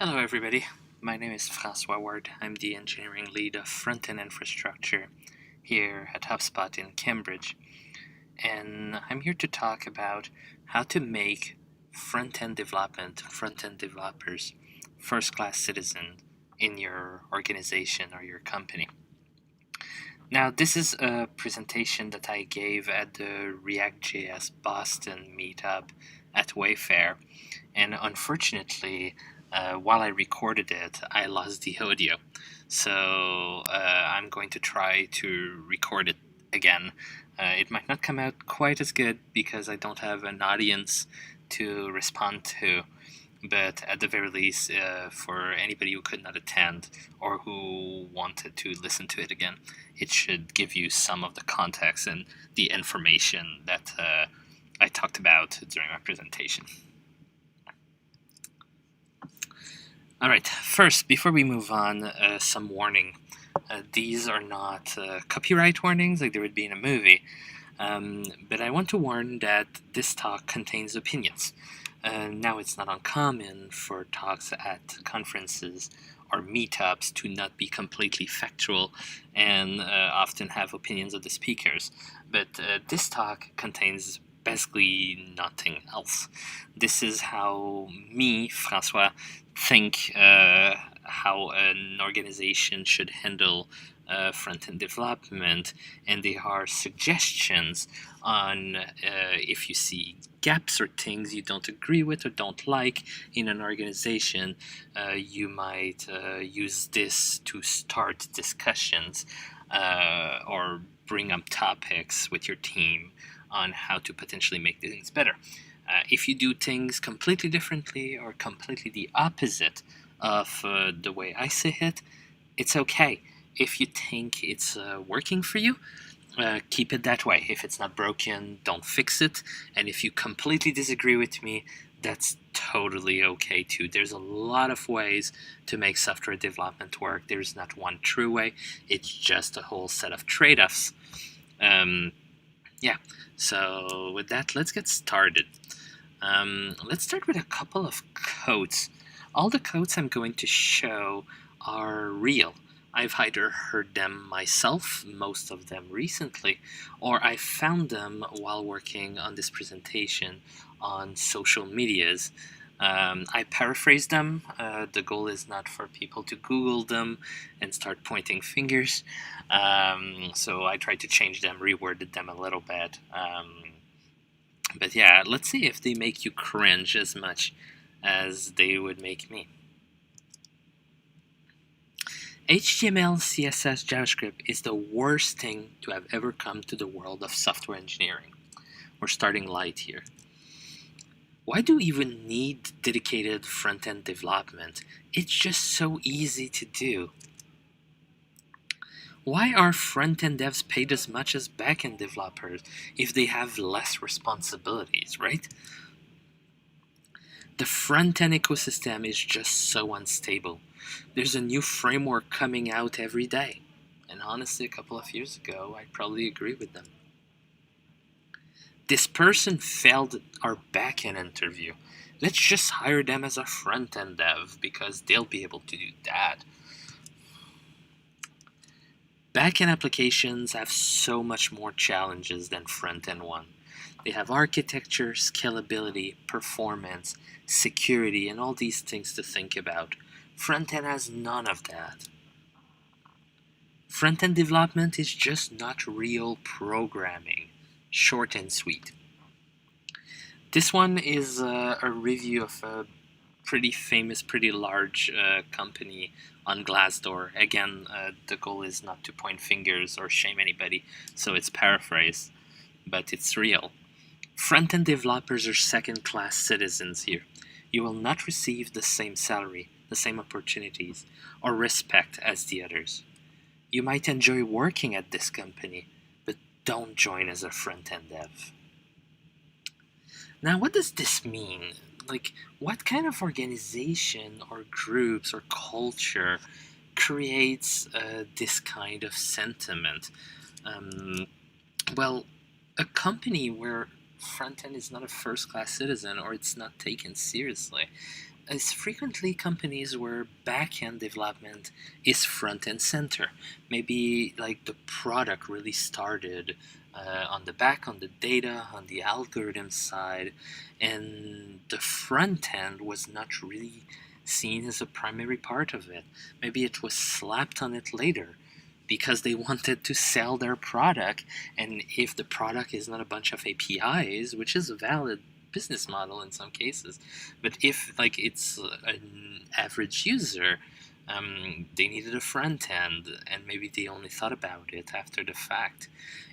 Hello everybody, my name is François Ward. I'm the engineering lead of Frontend infrastructure here at HubSpot in Cambridge. And I'm here to talk about how to make front-end developers, first-class citizens in your organization or your company. Now, this is a presentation that I gave at the React.js Boston meetup at Wayfair, and unfortunately, while I recorded it, I lost the audio. So I'm going to try to record it again. It might not come out quite as good because I don't have an audience to respond to, but at the very least, for anybody who could not attend or who wanted to listen to it again, it should give you some of the context and the information that I talked about during my presentation. All right, first, before we move on, some warning. These are not copyright warnings like there would be in a movie, but I want to warn that this talk contains opinions. Now, it's not uncommon for talks at conferences or meetups to not be completely factual and often have opinions of the speakers, but this talk contains basically nothing else. This is how me, François, think how an organization should handle front-end development, and there are suggestions on if you see gaps or things you don't agree with or don't like in an organization, you might use this to start discussions or bring up topics with your team on how to potentially make things better. If you do things completely differently or completely the opposite of the way I say it, it's okay. If you think it's working for you, keep it that way. If it's not broken, don't fix it. And if you completely disagree with me, that's totally okay too. There's a lot of ways to make software development work. There's not one true way. It's just a whole set of trade-offs. So with that, let's get started. Let's start with a couple of codes. All the codes I'm going to show are real. I've either heard them myself, most of them recently, or I found them while working on this presentation on social medias. I paraphrase them. The goal is not for people to Google them and start pointing fingers. So I tried to change them, reworded them a little bit. But yeah, let's see if they make you cringe as much as they would make me. HTML, CSS, JavaScript is the worst thing to have ever come to the world of software engineering. We're starting light here. Why do we even need dedicated front-end development? It's just so easy to do. Why are front-end devs paid as much as back-end developers if they have less responsibilities, right? The front-end ecosystem is just so unstable. There's a new framework coming out every day. And honestly, a couple of years ago, I probably agree with them. This person failed our back-end interview. Let's just hire them as a front-end dev because they'll be able to do that. Back-end applications have so much more challenges than front-end one. They have architecture, scalability, performance, security, and all these things to think about. Front-end has none of that. Front-end development is just not real programming. Short and sweet. This one is a review of a pretty famous, pretty large company on Glassdoor. Again, the goal is not to point fingers or shame anybody, so it's paraphrased, but it's real. Front-end developers are second-class citizens here. You will not receive the same salary, the same opportunities, or respect as the others. You might enjoy working at this company, but don't join as a front-end dev. Now, what does this mean? Like, what kind of organization or groups or culture creates this kind of sentiment? Well, a company where front-end is not a first-class citizen or it's not taken seriously, is frequently companies where backend development is front and center. Maybe like the product really started on the back, on the data, on the algorithm side, and the front end was not really seen as a primary part of it. Maybe it was slapped on it later because they wanted to sell their product, and if the product is not a bunch of APIs, which is a valid business model in some cases, but if like it's an average user, they needed a front end, and maybe they only thought about it after the fact.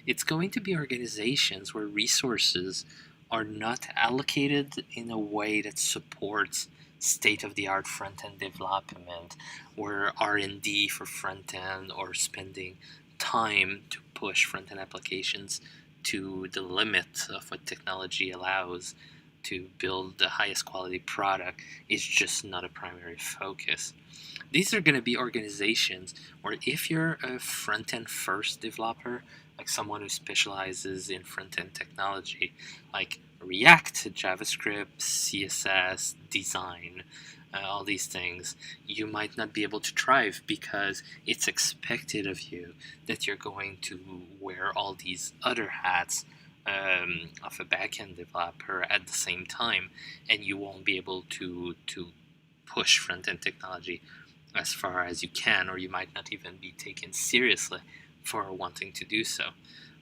It's going to be organizations where resources are not allocated in a way that supports state-of-the-art front-end development, where R&D for front-end or spending time to push front-end applications to the limit of what technology allows to build the highest quality product is just not a primary focus. These are going to be organizations where if you're a front-end first developer, like someone who specializes in front-end technology, like React, JavaScript, CSS, design, all these things, you might not be able to thrive because it's expected of you that you're going to wear all these other hats of a backend developer at the same time, and you won't be able to push front-end technology as far as you can, or you might not even be taken seriously for wanting to do so.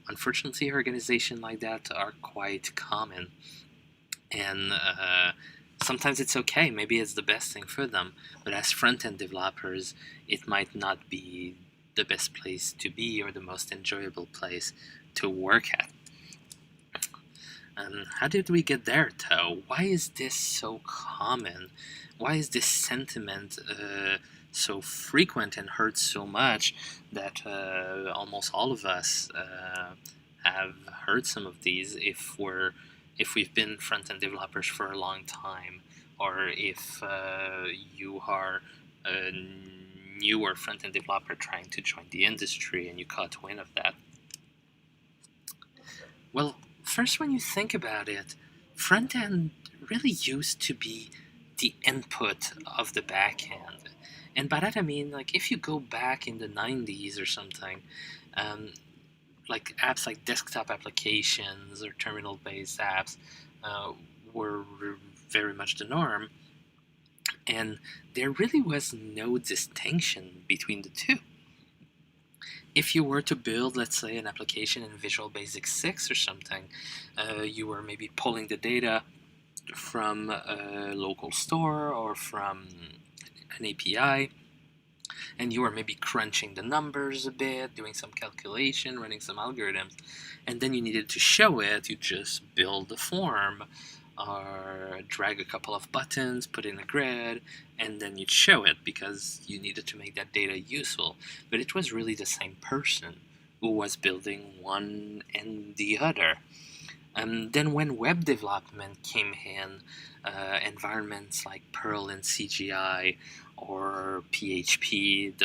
Unfortunately, organizations like that are quite common, and sometimes it's okay, maybe it's the best thing for them, but as front-end developers, it might not be the best place to be or the most enjoyable place to work at. How did we get there, though? Why is this so common? Why is this sentiment so frequent and hurts so much that almost all of us have heard some of these if we've been front-end developers for a long time, or if you are a newer front-end developer trying to join the industry and you caught wind of that. Well, first, when you think about it, front-end really used to be the input of the backend. And by that I mean, like, if you go back in the 90s or something, like apps like desktop applications or terminal-based apps were very much the norm, and there really was no distinction between the two. If you were to build, let's say, an application in Visual Basic 6 or something, you were maybe pulling the data from a local store or from an API, and you were maybe crunching the numbers a bit, doing some calculation, running some algorithms, and then you needed to show it. You just build a form or drag a couple of buttons, put in a grid, and then you'd show it because you needed to make that data useful. But it was really the same person who was building one and the other. Then when web development came in, environments like Perl and CGI or PHP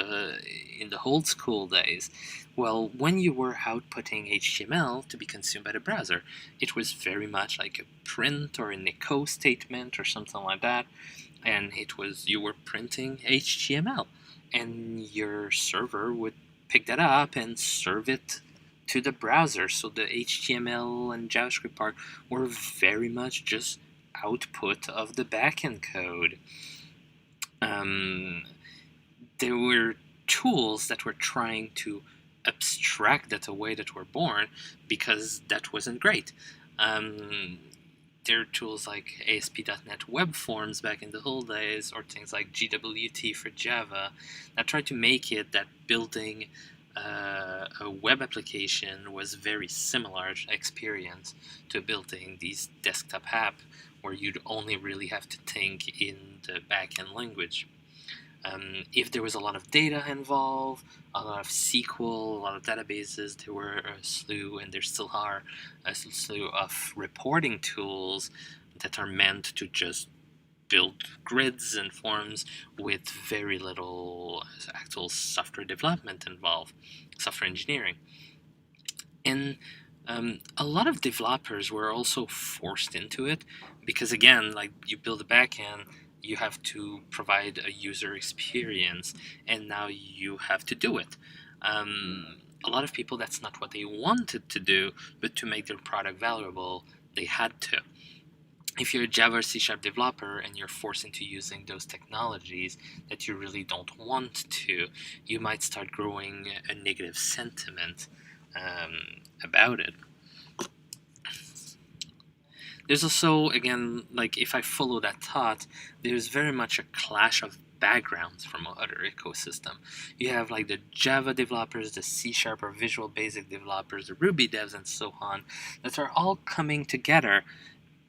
in the old school days, well, when you were outputting HTML to be consumed by the browser, it was very much like a print or an echo statement or something like that, and you were printing HTML, and your server would pick that up and serve it to the browser. So the HTML and JavaScript part were very much just output of the backend code. There were tools that were trying to abstract that away that were born because that wasn't great. There are tools like ASP.NET Web Forms back in the old days, or things like GWT for Java, that tried to make it that building a web application was very similar experience to building these desktop app where you'd only really have to think in the backend language. If there was a lot of data involved, a lot of SQL, a lot of databases, there were a slew, and there still are a slew of reporting tools that are meant to just build grids and forms with very little actual software development involved, software engineering. And a lot of developers were also forced into it because, again, like, you build a backend, you have to provide a user experience, and now you have to do it. A lot of people, that's not what they wanted to do, but to make their product valuable, they had to. If you're a Java or C# developer and you're forced into using those technologies that you really don't want to, you might start growing a negative sentiment about it. There's also, again, like if I follow that thought, there's very much a clash of backgrounds from other ecosystem. You have like the Java developers, the C# or Visual Basic developers, the Ruby devs, and so on, that are all coming together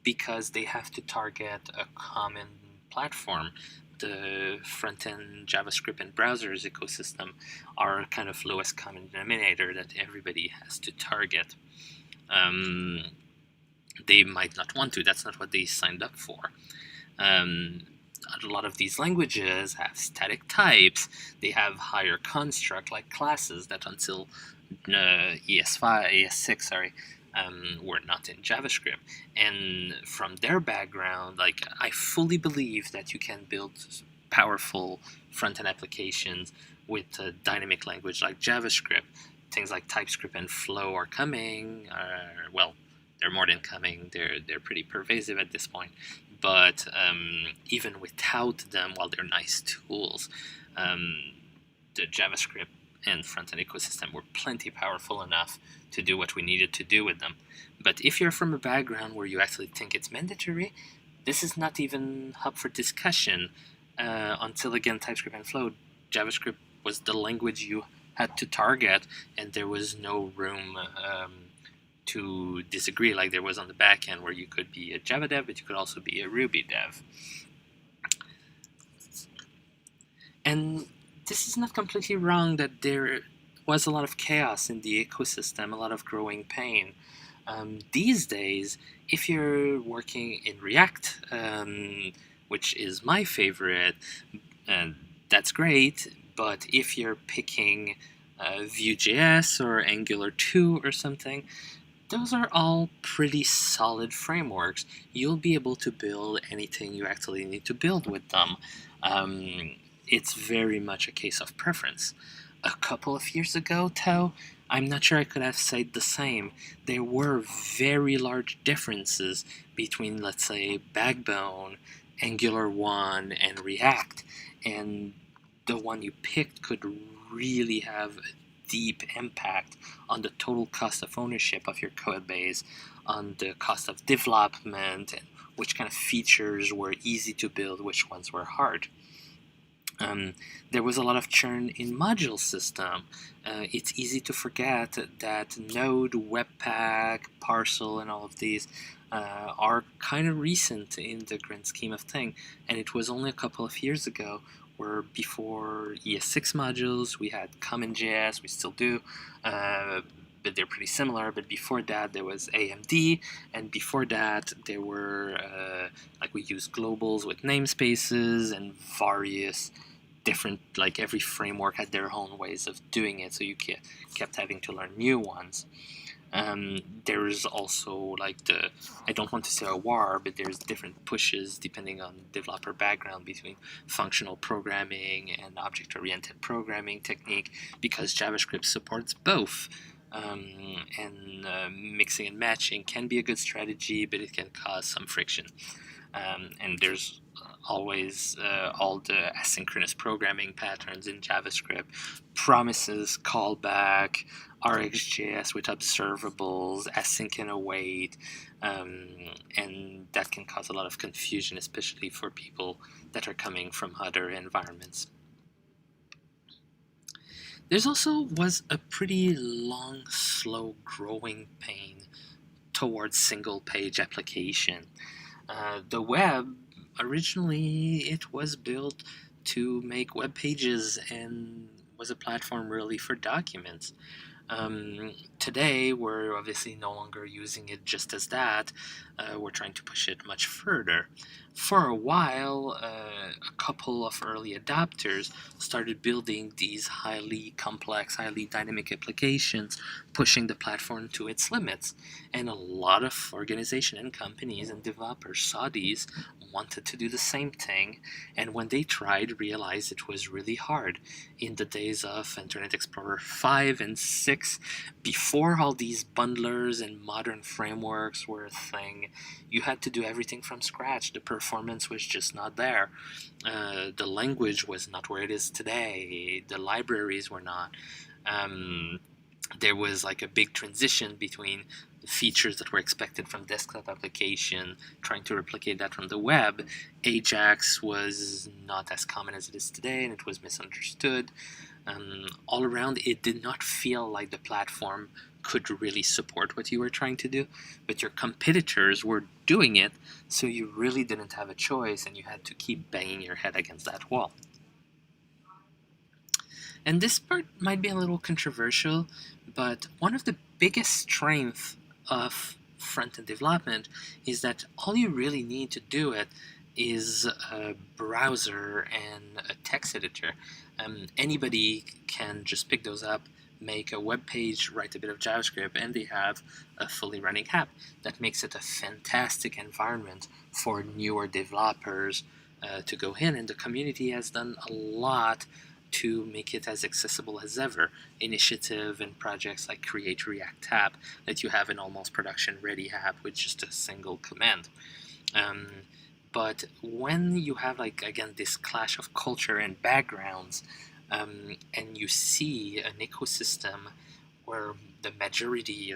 because they have to target a common platform. The front-end JavaScript and browsers ecosystem are kind of lowest common denominator that everybody has to target. They might not want to. That's not what they signed up for. A lot of these languages have static types. They have higher construct like classes that until ES6, were not in JavaScript. And from their background, like I fully believe that you can build powerful front-end applications with a dynamic language like JavaScript. Things like Typescript and Flow are coming. Well, they're more than coming. They're pretty pervasive at this point. But even without them, while they're nice tools, the JavaScript and front-end ecosystem were plenty powerful enough to do what we needed to do with them. But if you're from a background where you actually think it's mandatory, this is not even up for discussion. Until, again, Typescript and Flow, JavaScript was the language you had to target, and there was no room to disagree like there was on the backend, where you could be a Java dev, but you could also be a Ruby dev. And this is not completely wrong that there was a lot of chaos in the ecosystem, a lot of growing pain. These days, if you're working in React, which is my favorite, that's great, but if you're picking Vue.js or Angular 2 or something, those are all pretty solid frameworks. You'll be able to build anything you actually need to build with them. It's very much a case of preference. A couple of years ago, though, I'm not sure I could have said the same. There were very large differences between, let's say, Backbone, Angular 1, and React, and the one you picked could really have a deep impact on the total cost of ownership of your code base, on the cost of development, and which kind of features were easy to build, which ones were hard. There was a lot of churn in module system. It's easy to forget that Node, Webpack, Parcel, and all of these are kind of recent in the grand scheme of things, and it was only a couple of years ago where before ES6 modules we had CommonJS, we still do, but they're pretty similar. But before that there was AMD, and before that there were like we used globals with namespaces and various different, like every framework had their own ways of doing it, so you kept having to learn new ones. There's also like I don't want to say a war, but there's different pushes depending on developer background between functional programming and object-oriented programming technique, because JavaScript supports both. And mixing and matching can be a good strategy, but it can cause some friction. And there's always all the asynchronous programming patterns in JavaScript, promises, callback, RxJS with observables, async and await, and that can cause a lot of confusion, especially for people that are coming from other environments. There's also was a pretty long, slow growing pain towards single-page application. The web, originally, it was built to make web pages and was a platform really for documents. Today, we're obviously no longer using it just as that. We're trying to push it much further. For a while, a couple of early adopters started building these highly complex, highly dynamic applications, pushing the platform to its limits. And a lot of organizations and companies and developers saw these, wanted to do the same thing, and when they tried, realized it was really hard. In the days of Internet Explorer 5 and 6, before all these bundlers and modern frameworks were a thing, you had to do everything from scratch. The performance was just not there. The language was not where it is today. The libraries were not. There was like a big transition between the features that were expected from desktop application, trying to replicate that from the web. Ajax was not as common as it is today, and it was misunderstood. All around, it did not feel like the platform could really support what you were trying to do, but your competitors were doing it, so you really didn't have a choice, and you had to keep banging your head against that wall. And this part might be a little controversial, but one of the biggest strengths of front-end development is that all you really need to do it is a browser and a text editor. Anybody can just pick those up, make a web page, write a bit of JavaScript, and they have a fully running app. That makes it a fantastic environment for newer developers to go in, and the community has done a lot to make it as accessible as ever. Initiative and projects like Create React App let you have an almost production ready app with just a single command. But when you have, like, again, this clash of culture and backgrounds, and you see an ecosystem where the majority,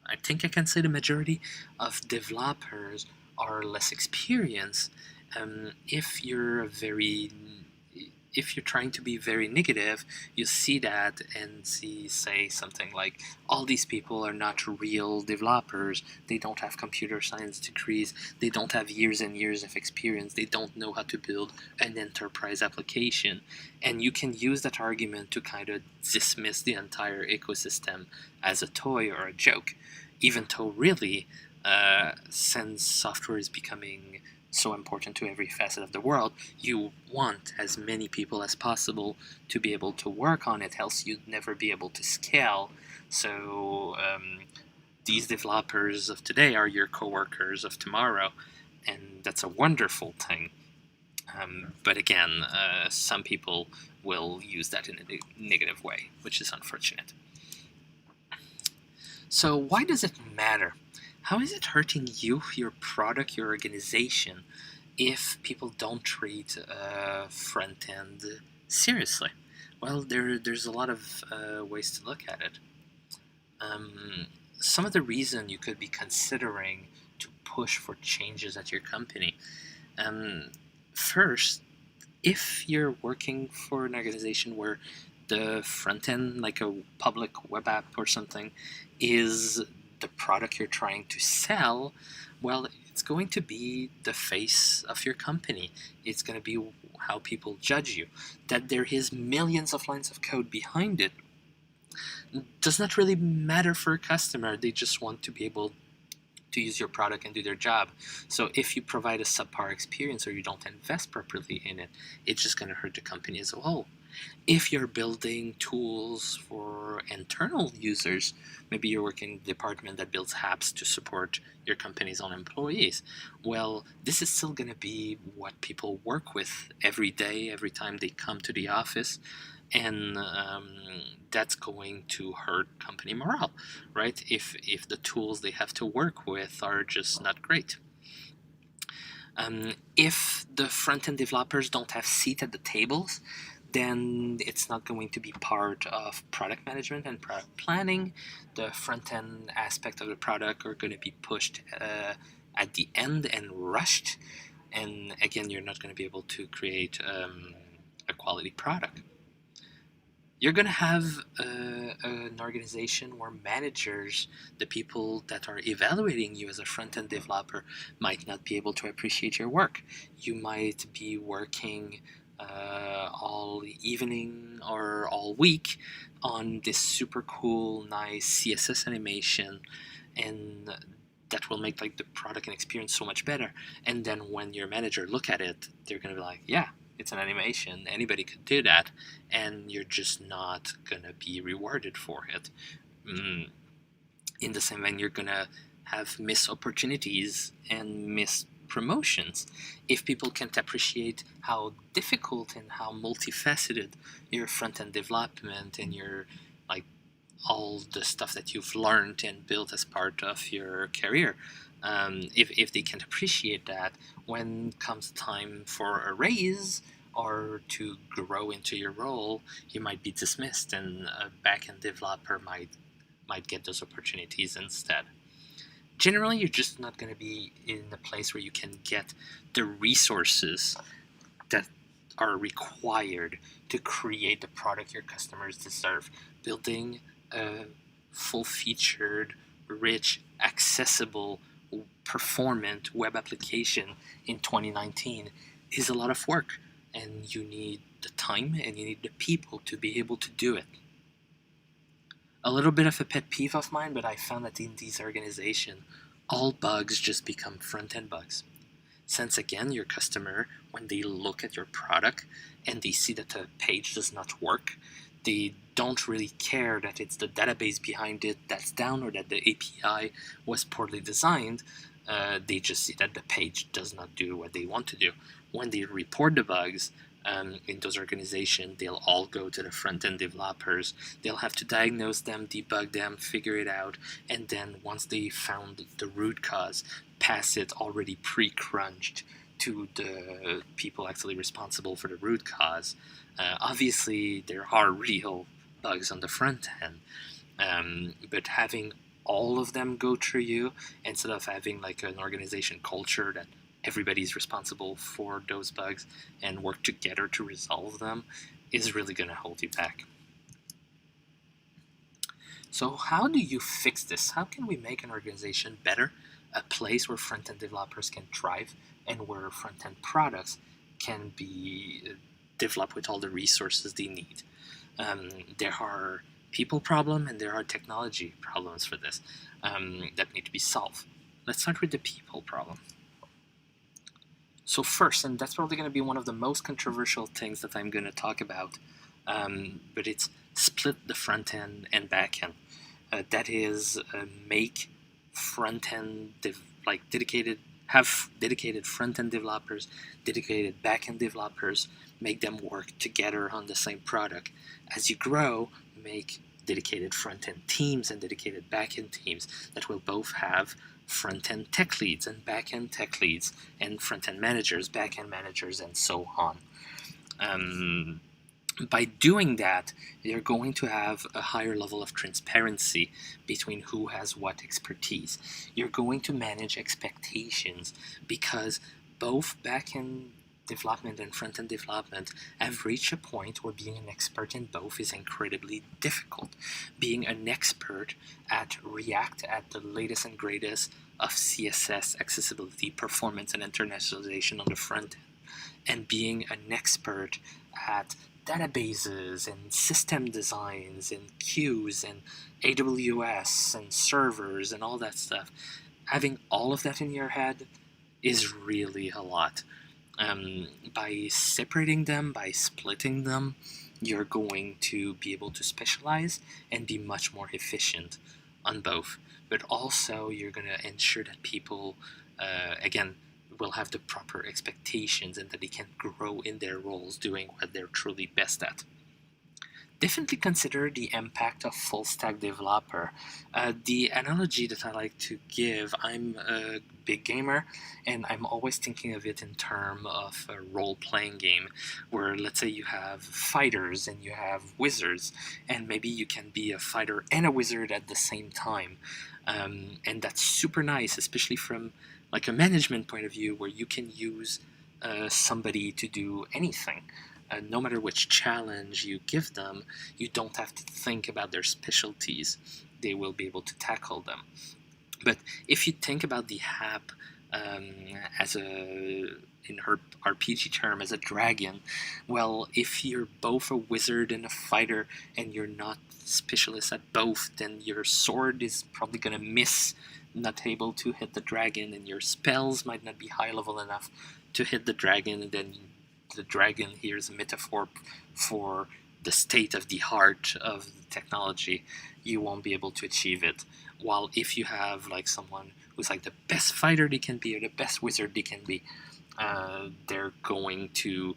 I think I can say the majority of developers are less experienced, if you're trying to be very negative, you see that and say something like, all these people are not real developers, they don't have computer science degrees, they don't have years and years of experience, they don't know how to build an enterprise application. And you can use that argument to kind of dismiss the entire ecosystem as a toy or a joke, even though really, since software is becoming so important to every facet of the world, you want as many people as possible to be able to work on it, else you'd never be able to scale. So these developers of today are your coworkers of tomorrow, and that's a wonderful thing. But again, some people will use that in a negative way, which is unfortunate. So why does it matter? How is it hurting you, your product, your organization, if people don't treat front end seriously? Well, there's a lot of ways to look at it. Some of the reason you could be considering to push for changes at your company. First, if you're working for an organization where the front end, like a public web app or something, is the product you're trying to sell, well, it's going to be the face of your company. It's going to be how people judge you. That there is millions of lines of code behind it does not really matter for a customer. They just want to be able to use your product and do their job. So if you provide a subpar experience or you don't invest properly in it, it's just going to hurt the company as a whole. If you're building tools for internal users, maybe you're working in a department that builds apps to support your company's own employees, well, this is still going to be what people work with every day, every time they come to the office, and that's going to hurt company morale, right? If the tools they have to work with are just not great. If the front-end developers don't have seat at the tables, then it's not going to be part of product management and product planning. The front-end aspect of the product are going to be pushed at the end and rushed. And again, you're not going to be able to create a quality product. You're going to have an organization where managers, the people that are evaluating you as a front-end developer, might not be able to appreciate your work. You might be working all evening or all week on this super cool, nice CSS animation, and that will make like the product and experience so much better. And then when your manager look at it, they're gonna be like, yeah, it's an animation, anybody could do that, and you're just not gonna be rewarded for it. In the same vein, you're gonna have missed opportunities and missed promotions if people can't appreciate how difficult and how multifaceted your front-end development and your like all the stuff that you've learned and built as part of your career. If they can't appreciate that, when comes time for a raise or to grow into your role, you might be dismissed, and a backend developer might get those opportunities instead. Generally, you're just not going to be in a place where you can get the resources that are required to create the product your customers deserve. Building a full-featured, rich, accessible, performant web application in 2019 is a lot of work, and you need the time and you need the people to be able to do it. A little bit of a pet peeve of mine, but I found that in these organizations, all bugs just become front-end bugs. Since again, your customer, when they look at your product and they see that the page does not work, they don't really care that it's the database behind it that's down or that the API was poorly designed. They just see that the page does not do what they want to do. When they report the bugs, in those organizations, they'll all go to the front-end developers. They'll have to diagnose them, debug them, figure it out, and then once they found the root cause, pass it already pre-crunched to the people actually responsible for the root cause. Obviously, there are real bugs on the front end, but having all of them go through you instead of having like an organization culture that everybody's responsible for those bugs and work together to resolve them is really going to hold you back. So how do you fix this? How can we make an organization better, a place where front-end developers can thrive and where front-end products can be developed with all the resources they need? There are people problems and there are technology problems for this that need to be solved. Let's start with the people problem. So first, and that's probably going to be one of the most controversial things that I'm going to talk about, but it's split the front end and back end. That is, make front end have dedicated front end developers, dedicated back end developers, make them work together on the same product. As you grow, make dedicated front end teams and dedicated back end teams that will both have front-end tech leads and back-end tech leads and front-end managers, back-end managers, and so on. By doing that, you're going to have a higher level of transparency between who has what expertise. You're going to manage expectations because both back-end development and front-end development have reached a point where being an expert in both is incredibly difficult. Being an expert at React, at the latest and greatest of CSS, accessibility, performance, and internationalization on the front end, and being an expert at databases and system designs and queues and AWS and servers and all that stuff, having all of that in your head is really a lot. By separating them, by splitting them, you're going to be able to specialize and be much more efficient on both. But also, you're going to ensure that people, again, will have the proper expectations and that they can grow in their roles doing what they're truly best at. Definitely consider the impact of full stack developer. The analogy that I like to give, I'm a big gamer and I'm always thinking of it in terms of a role-playing game where, let's say, you have fighters and you have wizards, and maybe you can be a fighter and a wizard at the same time, and that's super nice, especially from like a management point of view where you can use somebody to do anything. No matter which challenge you give them, you don't have to think about their specialties. They will be able to tackle them. But if you think about the app as a, in her RPG term, as a dragon. Well, if you're both a wizard and a fighter and you're not specialist at both, then your sword is probably going to miss, not able to hit the dragon, and your spells might not be high level enough to hit the dragon, and then the dragon here is a metaphor for the state of the art of the technology. You won't be able to achieve it. While if you have like someone who's like the best fighter they can be or the best wizard they can be, they're going to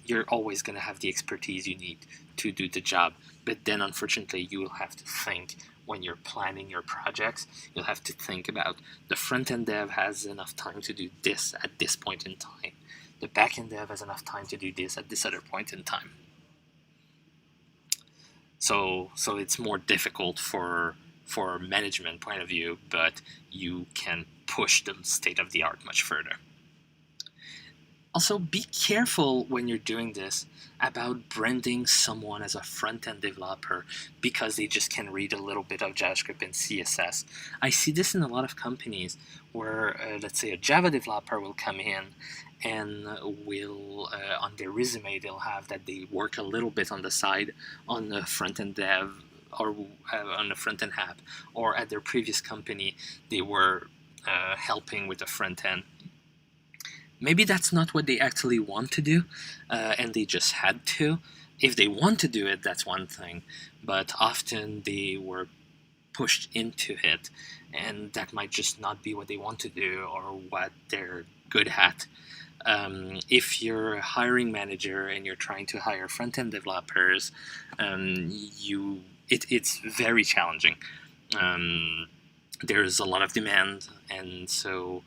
you're always going to have the expertise you need to do the job. But then unfortunately you will have to think, when you're planning your projects, you'll have to think about the front-end dev has enough time to do this at this point in time. The back-end dev has enough time to do this at this other point in time. So it's more difficult for a management point of view, but you can push the state of the art much further. Also, be careful when you're doing this about branding someone as a front-end developer because they just can read a little bit of JavaScript and CSS. I see this in a lot of companies where, let's say, a Java developer will come in and will, on their resume, they'll have that they work a little bit on the side on the front-end dev or on the front-end app, or at their previous company, they were helping with the front-end. Maybe that's not what they actually want to do, and they just had to. If they want to do it, that's one thing, but often they were pushed into it, and that might just not be what they want to do or what they're good at. If you're a hiring manager and you're trying to hire front-end developers, it's very challenging. There's a lot of demand, and so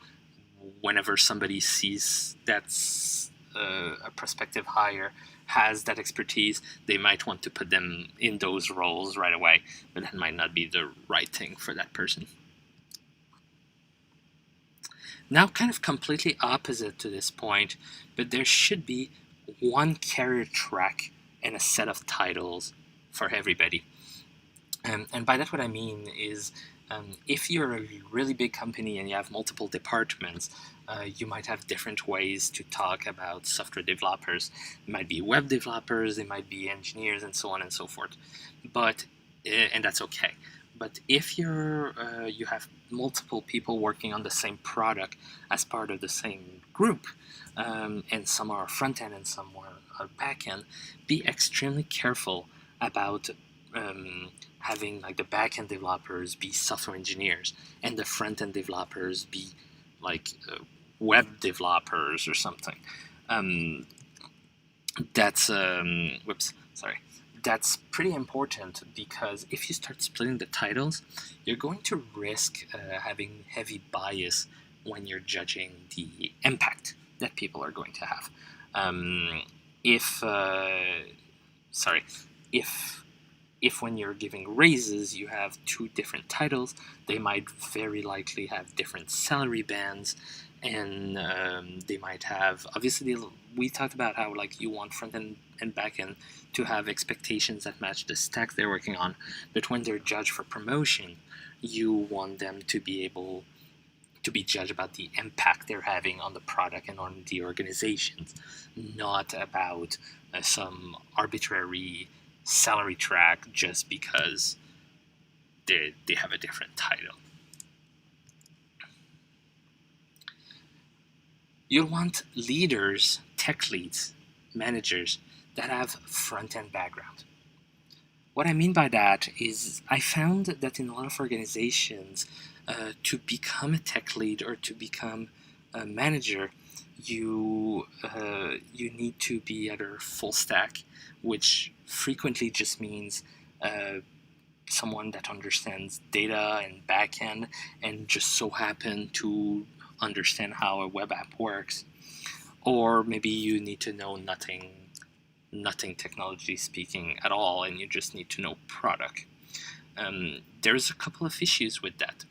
whenever somebody sees that's a prospective hire has that expertise, they might want to put them in those roles right away, but that might not be the right thing for that person. Now, kind of completely opposite to this point, but there should be one career track and a set of titles for everybody. And by that what I mean is, if you're a really big company and you have multiple departments, you might have different ways to talk about software developers. It might be web developers, it might be engineers, and so on and so forth. But and that's okay. But if you have multiple people working on the same product as part of the same group, and some are front end and some are back end, be extremely careful about having like the backend developers be software engineers and the front-end developers be like web developers or something. That's pretty important, because if you start splitting the titles, you're going to risk having heavy bias when you're judging the impact that people are going to have. If when you're giving raises you have two different titles, they might very likely have different salary bands, and they might have, obviously we talked about how like you want front end and back end to have expectations that match the stack they're working on, but when they're judged for promotion, you want them to be able to be judged about the impact they're having on the product and on the organizations, not about some arbitrary salary track just because they have a different title. You'll want leaders, tech leads, managers that have front-end background. What I mean by that is I found that in a lot of organizations, to become a tech lead or to become a manager, you need to be either full stack, which frequently just means someone that understands data and backend and just so happen to understand how a web app works, or maybe you need to know nothing technology speaking at all, and you just need to know product. There's a couple of issues with that.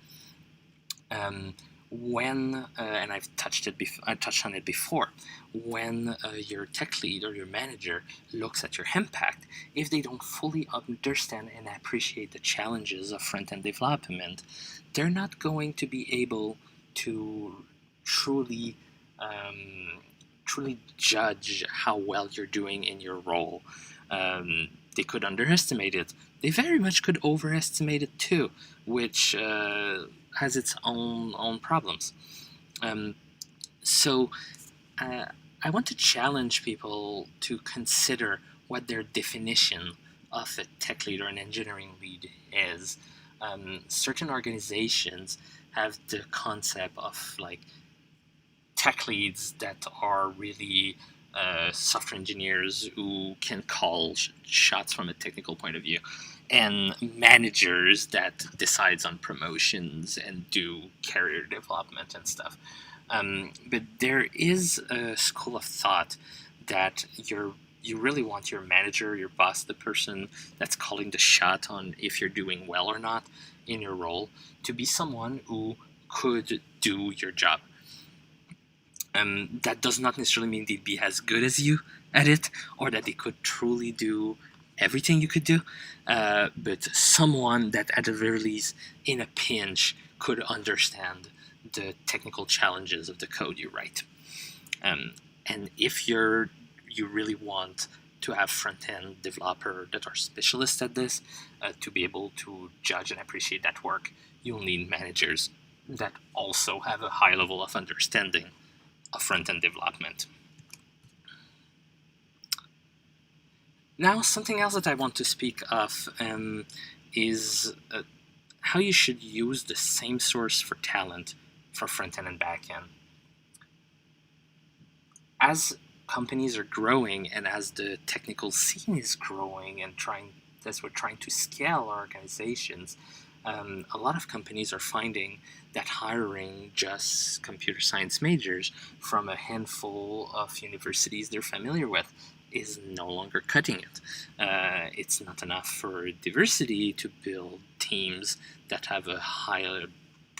When and I've touched on it before, when your tech lead or your manager looks at your impact, if they don't fully understand and appreciate the challenges of front-end development, they're not going to be able to truly truly judge how well you're doing in your role. They could underestimate it. They very much could overestimate it too, which has its own problems. So I want to challenge people to consider what their definition of a tech lead or an engineering lead is. Certain organizations have the concept of like tech leads that are really software engineers who can call shots from a technical point of view, and managers that decides on promotions and do career development and stuff. But there is a school of thought that you really want your manager, your boss, the person that's calling the shot on if you're doing well or not in your role, to be someone who could do your job. That does not necessarily mean they'd be as good as you at it, or that they could truly do everything you could do, but someone that at the very least, in a pinch, could understand the technical challenges of the code you write. And if you really want to have front-end developers that are specialists at this, to be able to judge and appreciate that work, you'll need managers that also have a high level of understanding of front-end development. Now, something else that I want to speak of is how you should use the same source for talent for front-end and back-end. As companies are growing and as the technical scene is growing and as we're trying to scale our organizations, a lot of companies are finding that hiring just computer science majors from a handful of universities they're familiar with is no longer cutting it. It's not enough for diversity to build teams that have a higher,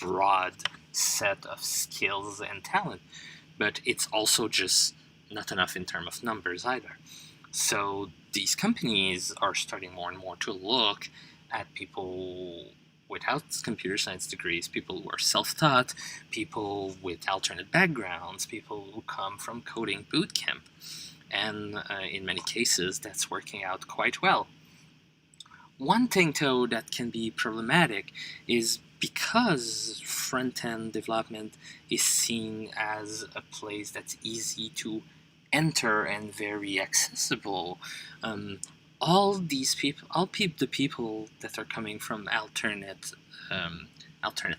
broad set of skills and talent, but it's also just not enough in terms of numbers either. So these companies are starting more and more to look at people without computer science degrees, people who are self-taught, people with alternate backgrounds, people who come from coding boot camp. And in many cases, that's working out quite well. One thing, though, that can be problematic is because front-end development is seen as a place that's easy to enter and very accessible, all the people that are coming from alternate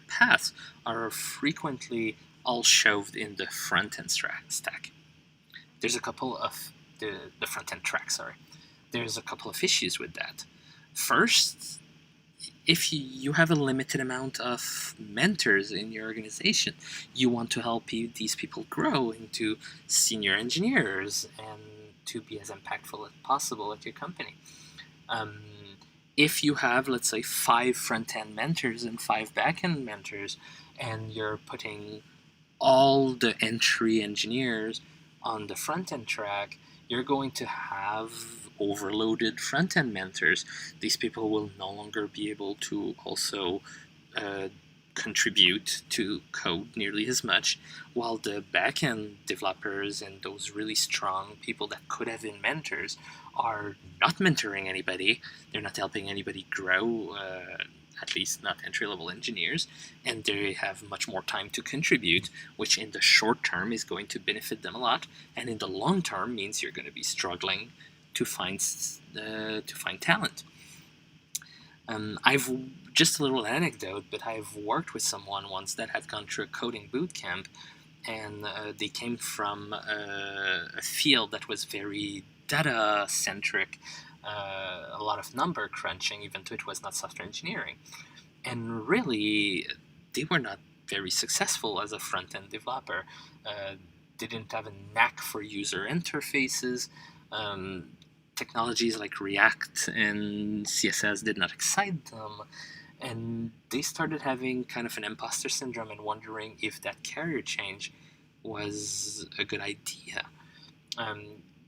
paths are frequently all shoved in the front-end stack. There's a couple of the front-end track, sorry. There's a couple of issues with that. First, if you have a limited amount of mentors in your organization, you want to help these people grow into senior engineers and to be as impactful as possible at your company. If you have, let's say, 5 front-end mentors and 5 back-end mentors, and you're putting all the entry engineers on the front-end track, you're going to have overloaded front-end mentors. These people will no longer be able to also contribute to code nearly as much, while the back-end developers and those really strong people that could have been mentors are not mentoring anybody. They're not helping anybody grow, at least not entry-level engineers, and they have much more time to contribute, which in the short term is going to benefit them a lot, and in the long term means you're going to be struggling to find talent. I've just a little anecdote, but I've worked with someone once that had gone through a coding boot camp, and they came from a field that was very data-centric, a lot of number crunching, even though it was not software engineering. And really, they were not very successful as a front-end developer. They didn't have a knack for user interfaces. Technologies like React and CSS did not excite them, and they started having kind of an imposter syndrome and wondering if that career change was a good idea.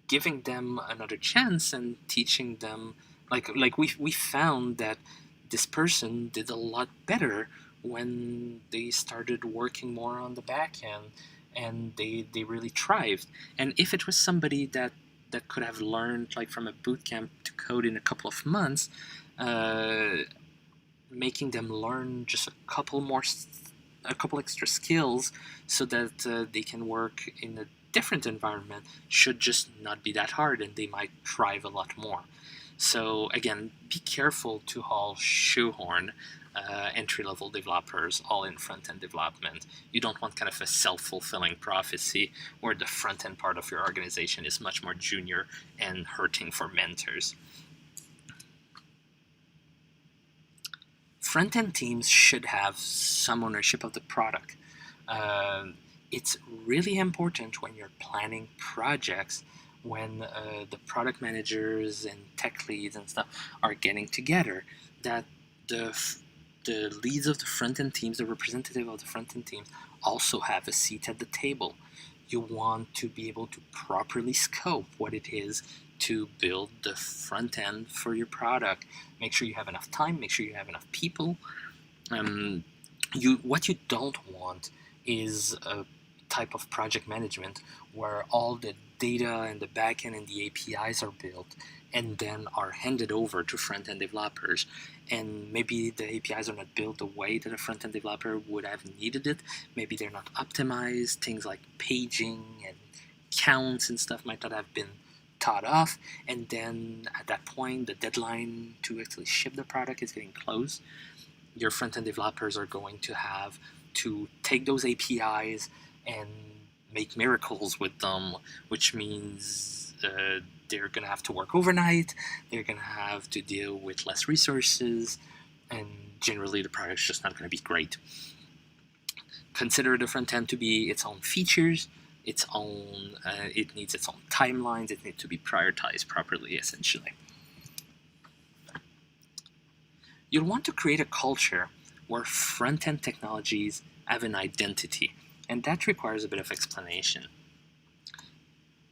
Giving them another chance and teaching them, like we found that this person did a lot better when they started working more on the back end, and they really thrived. And if it was somebody that could have learned like from a boot camp to code in a couple of months, making them learn just a couple extra skills so that they can work in a different environment should just not be that hard, and they might thrive a lot more. So again, be careful to all shoehorn entry-level developers all in front-end development. You don't want kind of a self-fulfilling prophecy where the front-end part of your organization is much more junior and hurting for mentors. Front-end teams should have some ownership of the product. It's really important when you're planning projects, when the product managers and tech leads and stuff are getting together, that the leads of the front-end teams, the representative of the front-end teams, also have a seat at the table. You want to be able to properly scope what it is to build the front end for your product. Make sure you have enough time, make sure you have enough people. What you don't want is a type of project management where all the data and the backend and the APIs are built and then are handed over to front-end developers. And maybe the APIs are not built the way that a front-end developer would have needed it. Maybe they're not optimized. Things like paging and counts and stuff might not have been thought of. And then at that point, the deadline to actually ship the product is getting close. Your front-end developers are going to have to take those APIs and make miracles with them, which means they're going to have to work overnight, they're going to have to deal with less resources, and generally the product's just not going to be great. Consider the front end to be its own features, its own, it needs its own timelines, it needs to be prioritized properly, essentially. You'll want to create a culture where front-end technologies have an identity, and that requires a bit of explanation.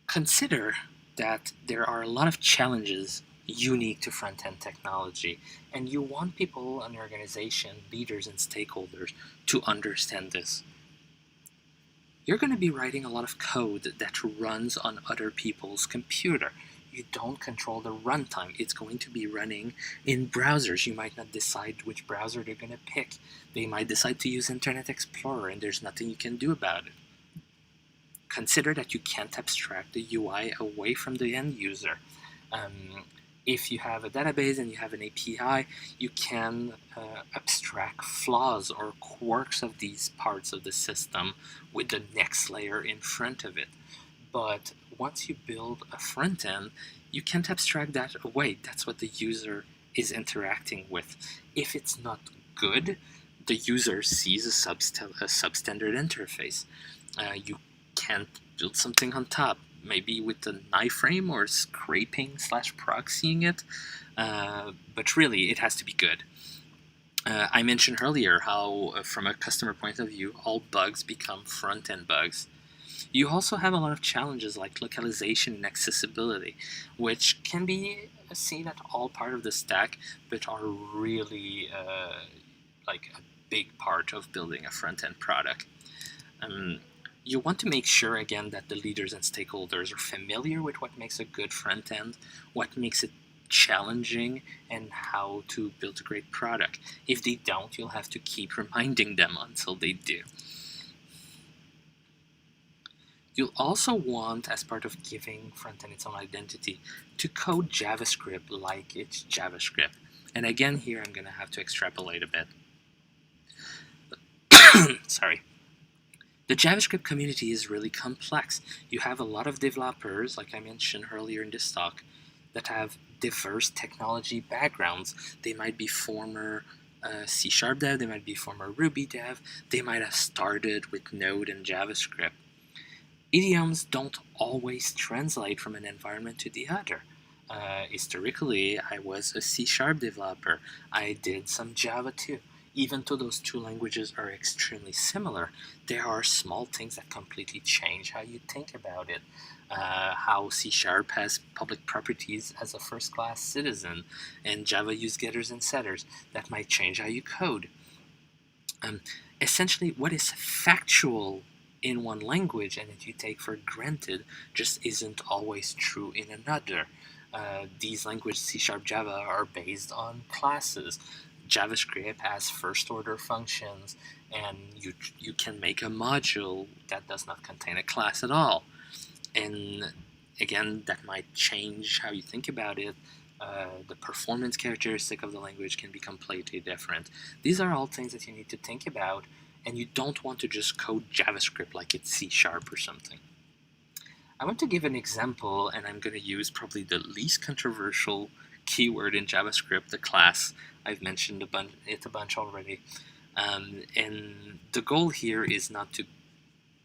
Consider that there are a lot of challenges unique to front-end technology, and you want people in your organization, leaders and stakeholders, to understand this. You're going to be writing a lot of code that runs on other people's computer. You don't control the runtime. It's going to be running in browsers. You might not decide which browser they're going to pick. They might decide to use Internet Explorer, and there's nothing you can do about it. Consider that you can't abstract the UI away from the end user. If you have a database and you have an API, you can abstract flaws or quirks of these parts of the system with the next layer in front of it. But once you build a front end, you can't abstract that away. That's what the user is interacting with. If it's not good, the user sees a substandard interface. You can't build something on top, maybe with an iframe or scraping / proxying it, but really it has to be good. I mentioned earlier how, from a customer point of view, all bugs become front-end bugs. You also have a lot of challenges like localization and accessibility, which can be seen at all part of the stack, but are really like a big part of building a front-end product. You want to make sure, again, that the leaders and stakeholders are familiar with what makes a good front end, what makes it challenging, and how to build a great product. If they don't, you'll have to keep reminding them until they do. You'll also want, as part of giving front-end its own identity, to code JavaScript like it's JavaScript. And again, here I'm going to have to extrapolate a bit. Sorry. The JavaScript community is really complex. You have a lot of developers, like I mentioned earlier in this talk, that have diverse technology backgrounds. They might be former C# dev, they might be former Ruby dev, they might have started with Node and JavaScript. Idioms don't always translate from an environment to the other. Historically, I was a C# developer. I did some Java too. Even though those two languages are extremely similar, there are small things that completely change how you think about it. How C# has public properties as a first-class citizen, and Java use getters and setters. That might change how you code. Essentially, what is factual in one language and that you take for granted just isn't always true in another. These languages, C#, Java, are based on classes. JavaScript has first-order functions, and you can make a module that does not contain a class at all. And again, that might change how you think about it. The performance characteristic of the language can be completely different. These are all things that you need to think about, and you don't want to just code JavaScript like it's C# or something. I want to give an example, and I'm going to use probably the least controversial keyword in JavaScript, the class. I've mentioned it a bunch already. And the goal here is not to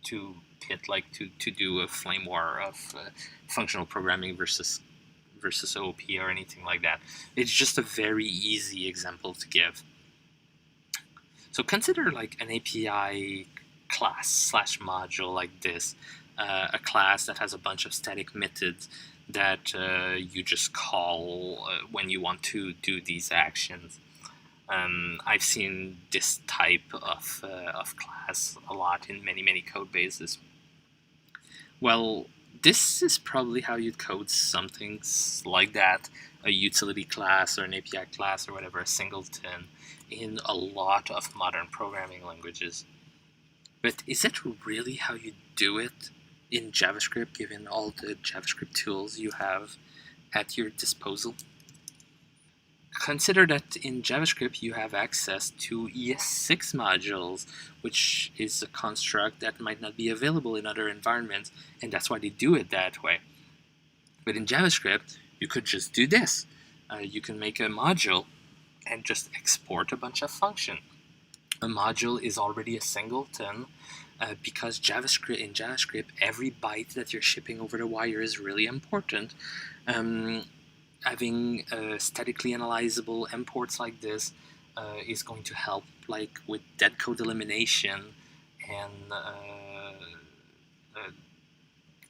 do a flame war of functional programming versus OOP or anything like that. It's just a very easy example to give. So consider like an API class / module like this, a class that has a bunch of static methods that you just call when you want to do these actions. I've seen this type of class a lot in many code bases. Well, this is probably how you'd code something like that, a utility class or an API class or whatever, a singleton, in a lot of modern programming languages. But is it really how you do it in JavaScript, given all the JavaScript tools you have at your disposal? Consider that in JavaScript you have access to Es6 modules, which is a construct that might not be available in other environments, and that's why they do it that way. But in JavaScript, you could just do this. You can make a module and just export a bunch of functions. A module is already a singleton because in JavaScript, every byte that you're shipping over the wire is really important. Having statically analyzable imports like this is going to help, like with dead code elimination and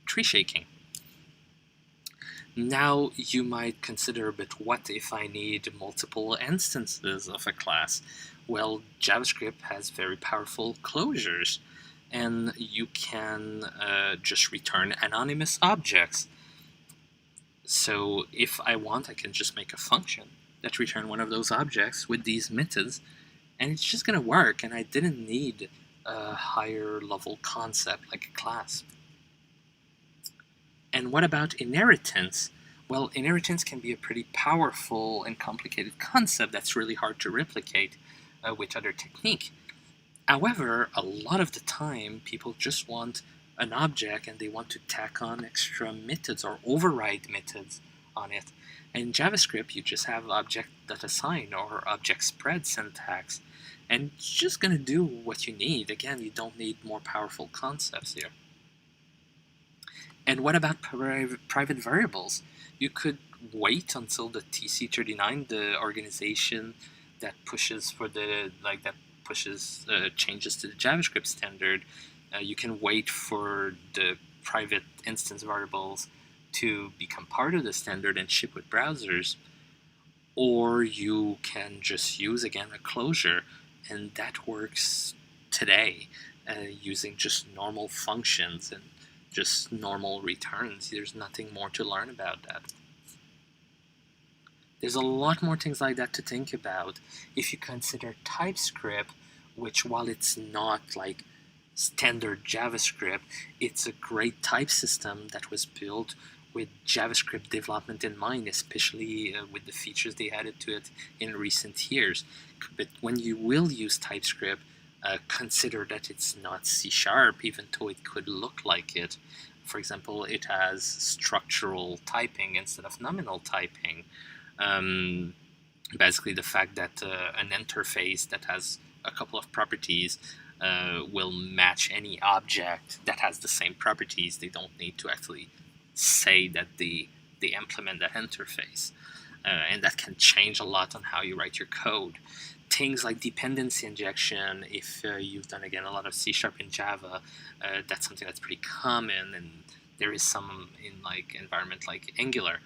tree shaking. Now you might consider, but what if I need multiple instances of a class? Well, JavaScript has very powerful closures, and you can just return anonymous objects. So if I want, I can just make a function that return one of those objects with these methods, and it's just going to work, and I didn't need a higher level concept like a class. And what about inheritance? Well, inheritance can be a pretty powerful and complicated concept that's really hard to replicate with other technique. However, a lot of the time, people just want an object and they want to tack on extra methods or override methods on it. In JavaScript, you just have object.assign or object spread syntax, and it's just going to do what you need. Again, you don't need more powerful concepts here. And what about private variables? You could wait until the TC39, the organization that pushes changes to the JavaScript standard. You can wait for the private instance variables to become part of the standard and ship with browsers. Or you can just use, again, a closure, and that works today using just normal functions and just normal returns. There's nothing more to learn about that. There's a lot more things like that to think about. If you consider Typescript, which while it's not like standard JavaScript, it's a great type system that was built with JavaScript development in mind, especially with the features they added to it in recent years. But when you will use Typescript, consider that it's not C#, even though it could look like it. For example, it has structural typing instead of nominal typing. Basically, the fact that an interface that has a couple of properties will match any object that has the same properties. They don't need to actually say that they implement that interface. And that can change a lot on how you write your code. Things like dependency injection, if you've done, again, a lot of C# in Java, that's something that's pretty common, and there is some in like environment like Angular.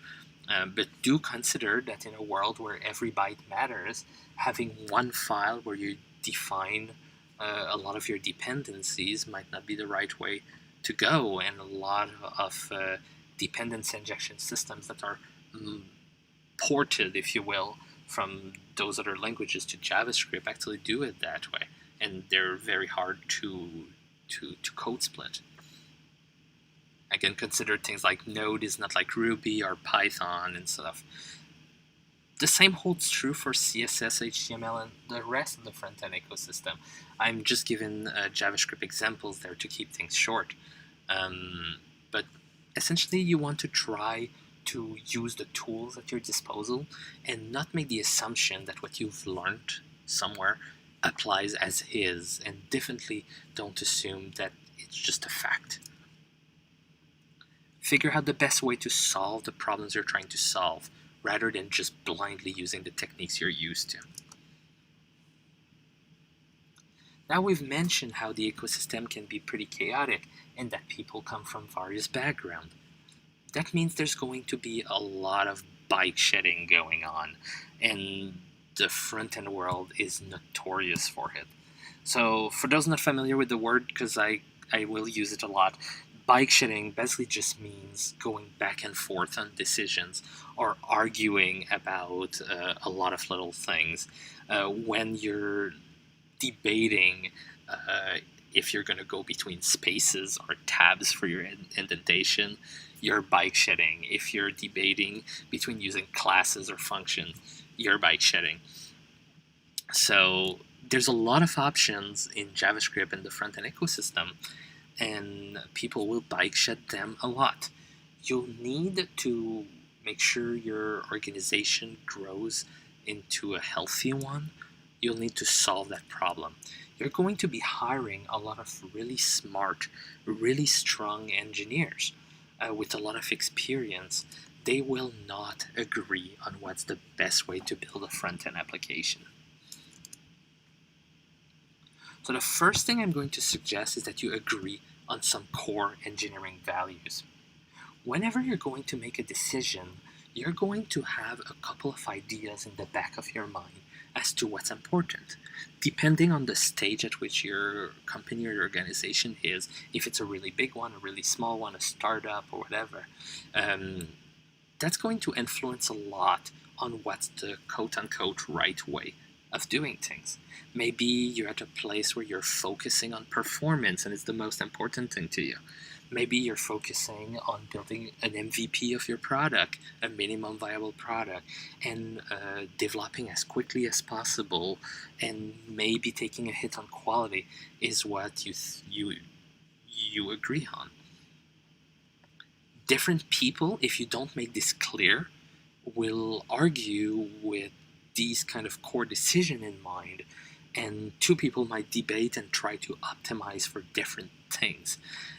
But do consider that in a world where every byte matters, having one file where you define a lot of your dependencies might not be the right way to go, and a lot of dependency injection systems that are ported, if you will, from those other languages to JavaScript actually do it that way, and they're very hard to code split. Again, consider things like Node is not like Ruby or Python and stuff. The same holds true for CSS, HTML, and the rest of the front-end ecosystem. I'm just giving JavaScript examples there to keep things short. But essentially, you want to try to use the tools at your disposal and not make the assumption that what you've learned somewhere applies as is, and definitely don't assume that it's just a fact. Figure out the best way to solve the problems you're trying to solve, rather than just blindly using the techniques you're used to. Now we've mentioned how the ecosystem can be pretty chaotic and that people come from various backgrounds. That means there's going to be a lot of bike shedding going on, and the front-end world is notorious for it. So for those not familiar with the word, because I will use it a lot, bike shedding basically just means going back and forth on decisions or arguing about a lot of little things. When you're debating if you're going to go between spaces or tabs for your indentation, you're bike shedding. If you're debating between using classes or functions, you're bike shedding. So there's a lot of options in JavaScript and the front-end ecosystem, and people will bike shed them a lot. You'll need to make sure your organization grows into a healthy one. You'll need to solve that problem. You're going to be hiring a lot of really smart, really strong engineers with a lot of experience. They will not agree on what's the best way to build a front-end application. So the first thing I'm going to suggest is that you agree on some core engineering values. Whenever you're going to make a decision, you're going to have a couple of ideas in the back of your mind as to what's important. Depending on the stage at which your company or your organization is, if it's a really big one, a really small one, a startup, or whatever, that's going to influence a lot on what's the quote-unquote right way of doing things. Maybe you're at a place where you're focusing on performance and it's the most important thing to you. Maybe you're focusing on building an MVP of your product, a minimum viable product, and developing as quickly as possible, and maybe taking a hit on quality is what you agree on. Different people, if you don't make this clear, will argue with these kind of core decision in mind, and two people might debate and try to optimize for different things.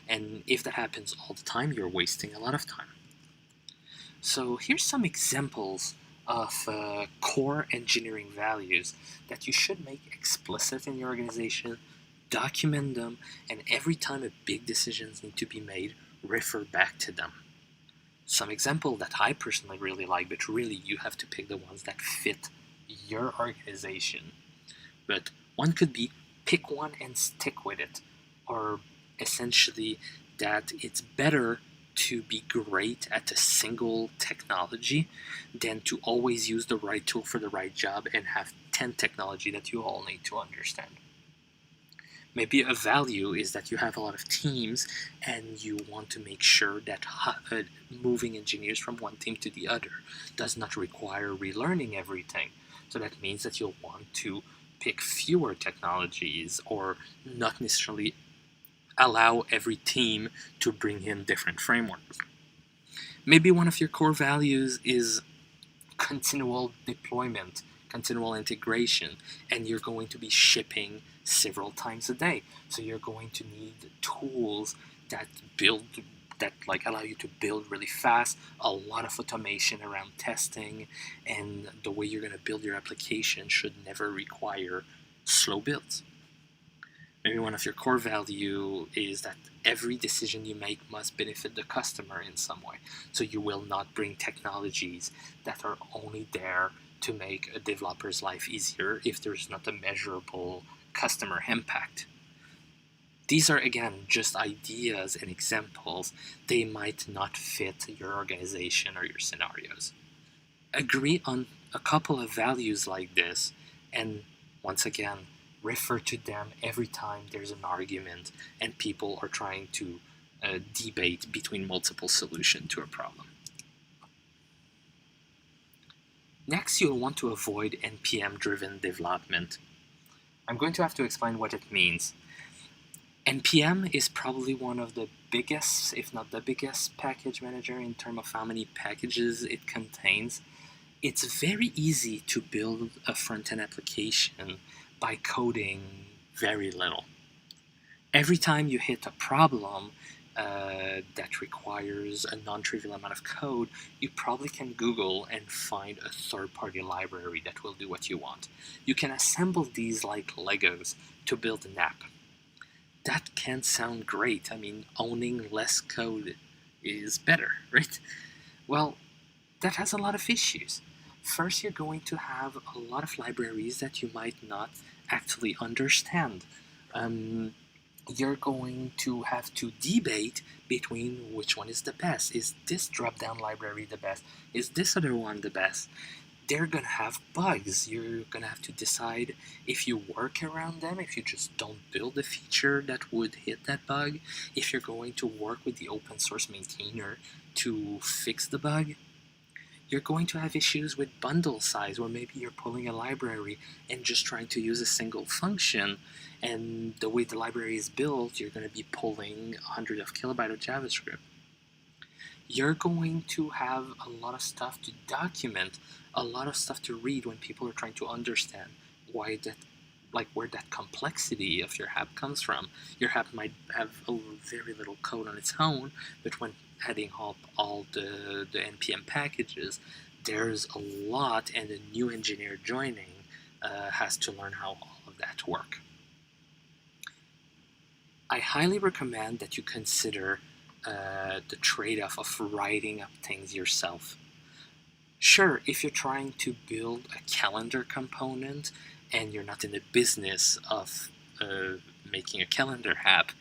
And if that happens all the time, you're wasting a lot of time. So here's some examples of core engineering values that you should make explicit in your organization, document them, and every time a big decisions need to be made, refer back to them. Some example that I personally really like, but really you have to pick the ones that fit your organization. But one could be pick one and stick with it, or essentially that it's better to be great at a single technology than to always use the right tool for the right job and have 10 technology that you all need to understand. Maybe a value is that you have a lot of teams and you want to make sure that moving engineers from one team to the other does not require relearning everything. So that means that you'll want to pick fewer technologies or not necessarily allow every team to bring in different frameworks. Maybe one of your core values is continual deployment, continual integration, and you're going to be shipping several times a day. So you're going to need tools that allow you to build really fast, a lot of automation around testing, and the way you're going to build your application should never require slow builds. Maybe one of your core value is that every decision you make must benefit the customer in some way. So you will not bring technologies that are only there to make a developer's life easier if there's not a measurable customer impact. These are, again, just ideas and examples. They might not fit your organization or your scenarios. Agree on a couple of values like this, and once again, refer to them every time there's an argument and people are trying to debate between multiple solutions to a problem. Next, you'll want to avoid NPM-driven development. I'm going to have to explain what it means. NPM is probably one of the biggest, if not the biggest, package manager in terms of how many packages it contains. It's very easy to build a front-end application by coding very little. Every time you hit a problem that requires a non-trivial amount of code, you probably can Google and find a third-party library that will do what you want. You can assemble these like Legos to build an app. That can sound great. I mean, owning less code is better, right? Well, that has a lot of issues. First, you're going to have a lot of libraries that you might not actually understand. You're going to have to debate between which one is the best. Is this drop-down library the best? Is this other one the best? They're going to have bugs. You're going to have to decide if you work around them, if you just don't build a feature that would hit that bug, if you're going to work with the open source maintainer to fix the bug. You're going to have issues with bundle size, where maybe you're pulling a library and just trying to use a single function, and the way the library is built, you're going to be pulling hundreds of kilobytes of JavaScript. You're going to have a lot of stuff to document, a lot of stuff to read when people are trying to understand why that, like where that complexity of your app comes from. Your app might have very little code on its own, but when adding up all the NPM packages, there's a lot, and a new engineer joining has to learn how all of that work. I highly recommend that you consider the trade-off of writing up things yourself. Sure, if you're trying to build a calendar component and you're not in the business of making a calendar app,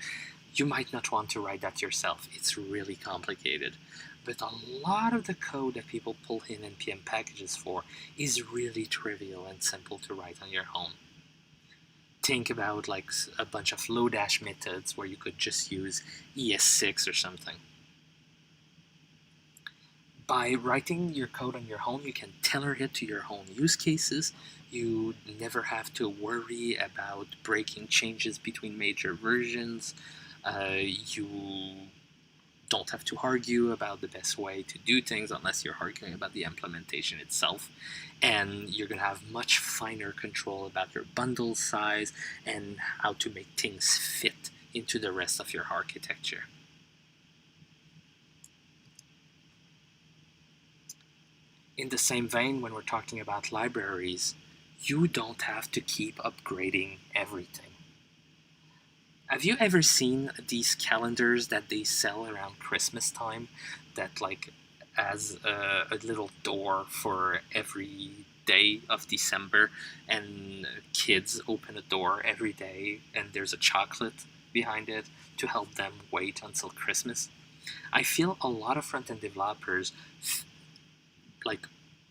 you might not want to write that yourself. It's really complicated. But a lot of the code that people pull in NPM packages for is really trivial and simple to write on your own. Think about like a bunch of Lodash methods where you could just use ES6 or something. By writing your code on your own, you can tailor it to your own use cases. You never have to worry about breaking changes between major versions. You don't have to argue about the best way to do things unless you're arguing about the implementation itself. And you're going to have much finer control about your bundle size and how to make things fit into the rest of your architecture. In the same vein, when we're talking about libraries, you don't have to keep upgrading everything. Have you ever seen these calendars that they sell around Christmas time that like has a little door for every day of December, and kids open a door every day and there's a chocolate behind it to help them wait until Christmas? I feel a lot of front-end developers like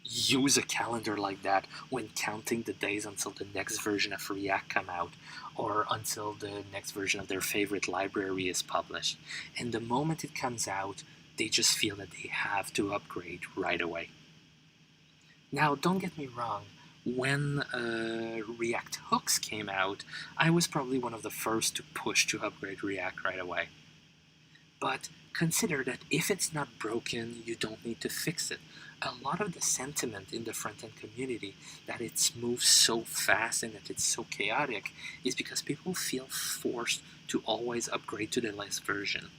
use a calendar like that when counting the days until the next version of React come out, or until the next version of their favorite library is published. And the moment it comes out, they just feel that they have to upgrade right away. Now, don't get me wrong, when React hooks came out, I was probably one of the first to push to upgrade React right away. But consider that if it's not broken, you don't need to fix it. A lot of the sentiment in the front-end community that it moves so fast and that it's so chaotic is because people feel forced to always upgrade to the latest version.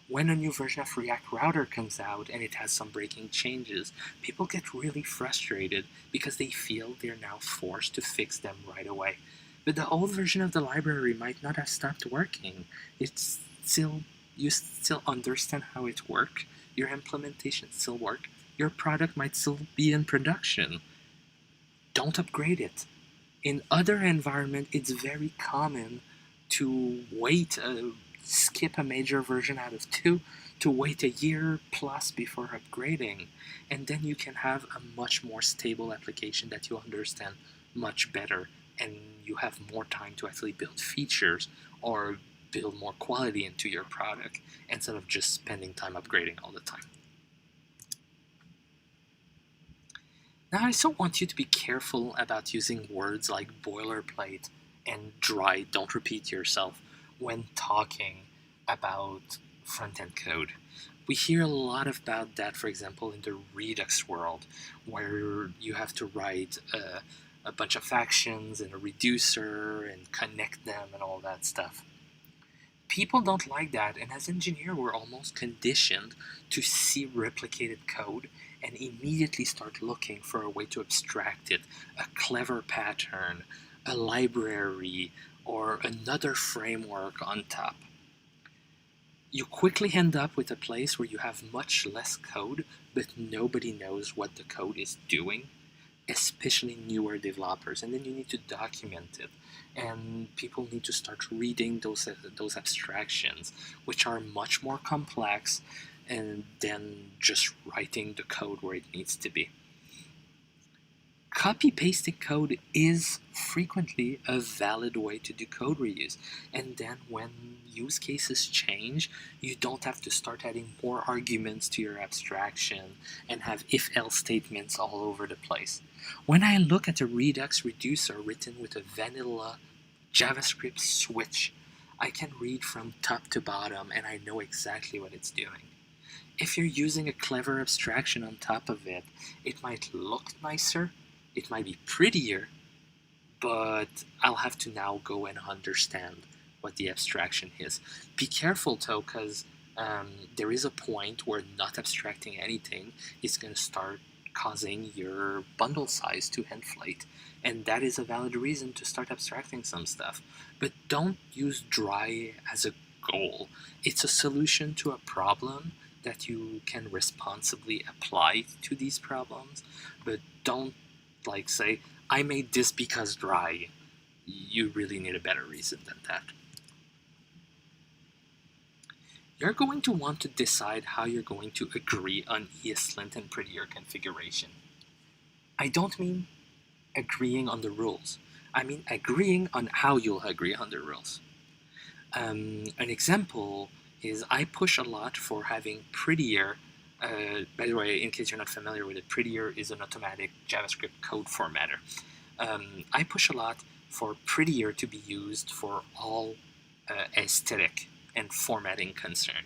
When a new version of React Router comes out and it has some breaking changes, people get really frustrated because they feel they're now forced to fix them right away. But the old version of the library might not have stopped working. It's still, you still understand how it works. Your implementation still works. Your product might still be in production. Don't upgrade it. In other environments, it's very common to skip a major version out of 2, to wait a year plus before upgrading, and then you can have a much more stable application that you understand much better, and you have more time to actually build features or build more quality into your product instead of just spending time upgrading all the time. Now, I also want you to be careful about using words like boilerplate and dry, don't repeat yourself, when talking about front-end code. We hear a lot about that, for example, in the Redux world, where you have to write a bunch of actions and a reducer and connect them and all that stuff. People don't like that, and as engineers, we're almost conditioned to see replicated code and immediately start looking for a way to abstract it, a clever pattern, a library, or another framework on top. You quickly end up with a place where you have much less code, but nobody knows what the code is doing, especially newer developers, and then you need to document it, and people need to start reading those abstractions, which are much more complex and than just writing the code where it needs to be. Copy-pasting code is frequently a valid way to do code reuse, and then when use cases change, you don't have to start adding more arguments to your abstraction and have if-else statements all over the place. When I look at a Redux reducer written with a vanilla JavaScript switch, I can read from top to bottom and I know exactly what it's doing. If you're using a clever abstraction on top of it, it might look nicer, it might be prettier, but I'll have to now go and understand what the abstraction is. Be careful though, because there is a point where not abstracting anything is going to start causing your bundle size to inflate, and that is a valid reason to start abstracting some stuff. But don't use dry as a goal. It's a solution to a problem that you can responsibly apply to these problems, but don't say, I made this because dry. You really need a better reason than that. You're going to want to decide how you're going to agree on ESLint and prettier configuration. I don't mean agreeing on the rules. I mean agreeing on how you'll agree on the rules. An example is I push a lot for having prettier. By the way, in case you're not familiar with it, prettier is an automatic JavaScript code formatter. I push a lot for prettier to be used for all aesthetic and formatting concern.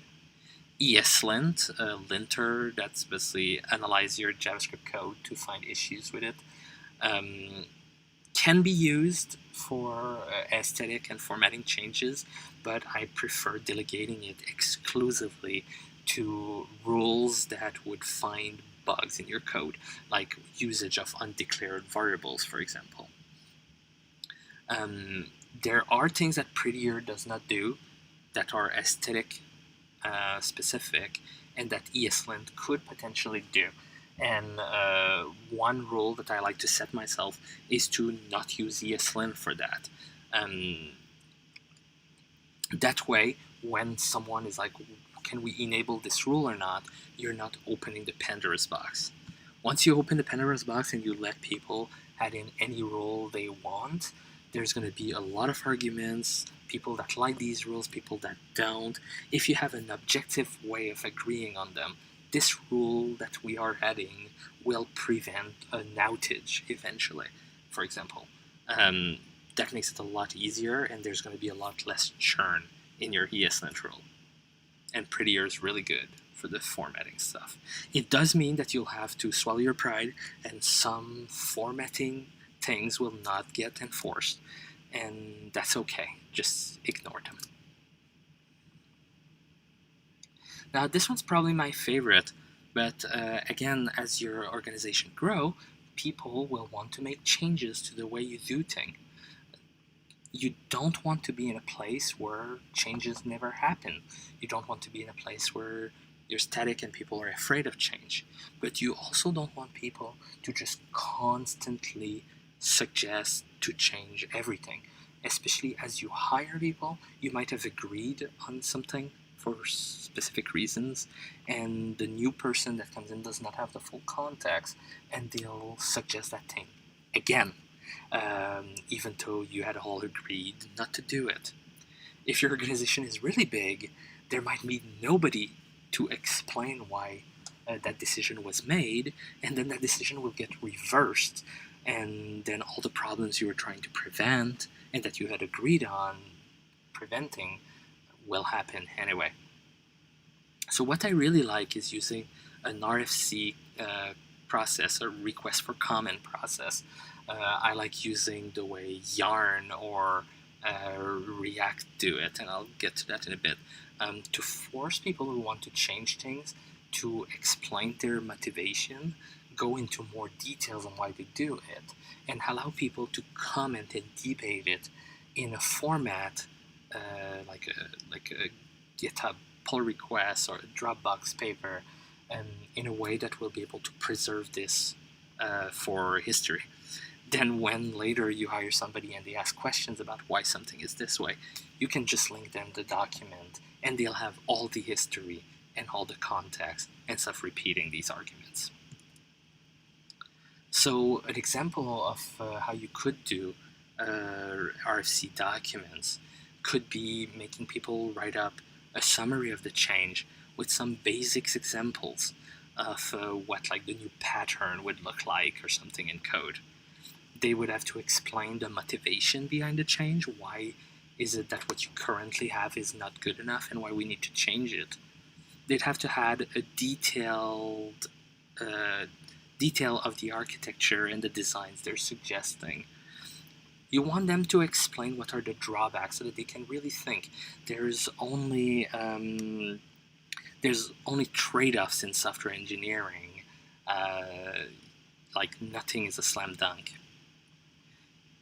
ESLint, a linter that's basically analyze your JavaScript code to find issues with it, can be used for aesthetic and formatting changes, but I prefer delegating it exclusively to rules that would find bugs in your code, like usage of undeclared variables, for example. There are things that prettier does not do that are aesthetic specific and that ESLint could potentially do. And one rule that I like to set myself is to not use ESLint for that. That way, when someone is like, can we enable this rule or not, you're not opening the Pandora's box. Once you open the Pandora's box and you let people add in any rule they want, there's going to be a lot of arguments, people that like these rules, people that don't. If you have an objective way of agreeing on them, this rule that we are adding will prevent an outage eventually, for example. That makes it a lot easier, and there's going to be a lot less churn in your ESLint rule. And prettier is really good for the formatting stuff. It does mean that you'll have to swallow your pride, and some formatting things will not get enforced, and that's okay. Just ignore them. Now, this one's probably my favorite, but again, as your organization grow, people will want to make changes to the way you do things. You don't want to be in a place where changes never happen. You don't want to be in a place where you're static and people are afraid of change. But you also don't want people to just constantly suggest to change everything. Especially as you hire people, you might have agreed on something for specific reasons, and the new person that comes in does not have the full context, and they'll suggest that thing again, even though you had all agreed not to do it. If your organization is really big, there might be nobody to explain why that decision was made, and then that decision will get reversed, and then all the problems you were trying to prevent and that you had agreed on preventing will happen anyway. So what I really like is using an RFC process, a request for comment process. I like using the way Yarn or React do it, and I'll get to that in a bit, to force people who want to change things to explain their motivation, go into more details on why they do it, and allow people to comment and debate it in a format like a GitHub pull request or a Dropbox paper, in a way that will be able to preserve this for history. Then when later you hire somebody and they ask questions about why something is this way, you can just link them the document and they'll have all the history and all the context instead of repeating these arguments. So an example of how you could do RFC documents could be making people write up a summary of the change with some basics examples of what like the new pattern would look like or something in code. They would have to explain the motivation behind the change. Why is it that what you currently have is not good enough and why we need to change it? They'd have to add a detail of the architecture and the designs they're suggesting. You want them to explain what are the drawbacks so that they can really think. There's only trade-offs in software engineering. Like nothing is a slam dunk.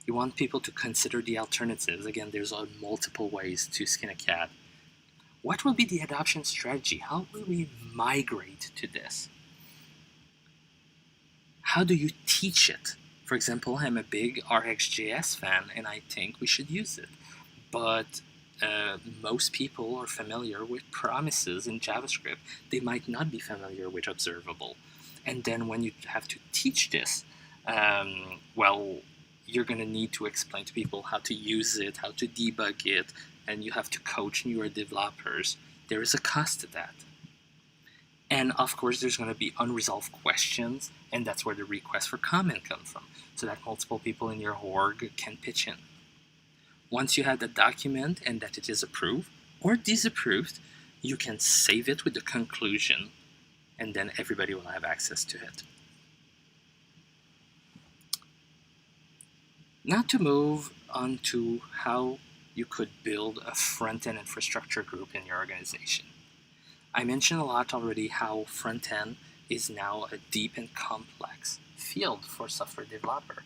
You want people to consider the alternatives. Again, there's multiple ways to skin a cat. What will be the adoption strategy? How will we migrate to this? How do you teach it? For example, I'm a big RxJS fan, and I think we should use it. But most people are familiar with promises in JavaScript. They might not be familiar with observable. And then when you have to teach this, you're going to need to explain to people how to use it, how to debug it, and you have to coach newer developers. There is a cost to that. And of course, there's going to be unresolved questions, and that's where the request for comment comes from, so that multiple people in your org can pitch in. Once you have the document and that it is approved or disapproved, you can save it with the conclusion, and then everybody will have access to it. Now to move on to how you could build a front-end infrastructure group in your organization. I mentioned a lot already how front-end is now a deep and complex field for software developer.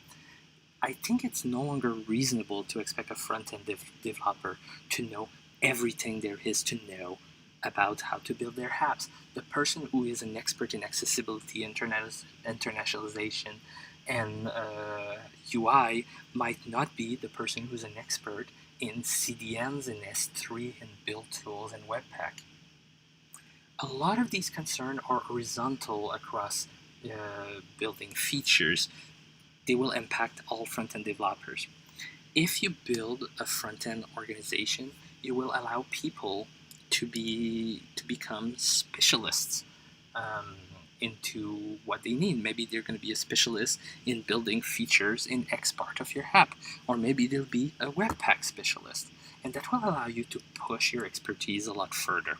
I think it's no longer reasonable to expect a front-end developer to know everything there is to know about how to build their apps. The person who is an expert in accessibility, internationalization, and UI might not be the person who's an expert in CDNs and S3 and build tools and Webpack. A lot of these concerns are horizontal across building features. They will impact all front-end developers. If you build a front-end organization, you will allow people to become specialists into what they need. Maybe they're going to be a specialist in building features in X part of your app, or maybe they'll be a Webpack specialist, and that will allow you to push your expertise a lot further.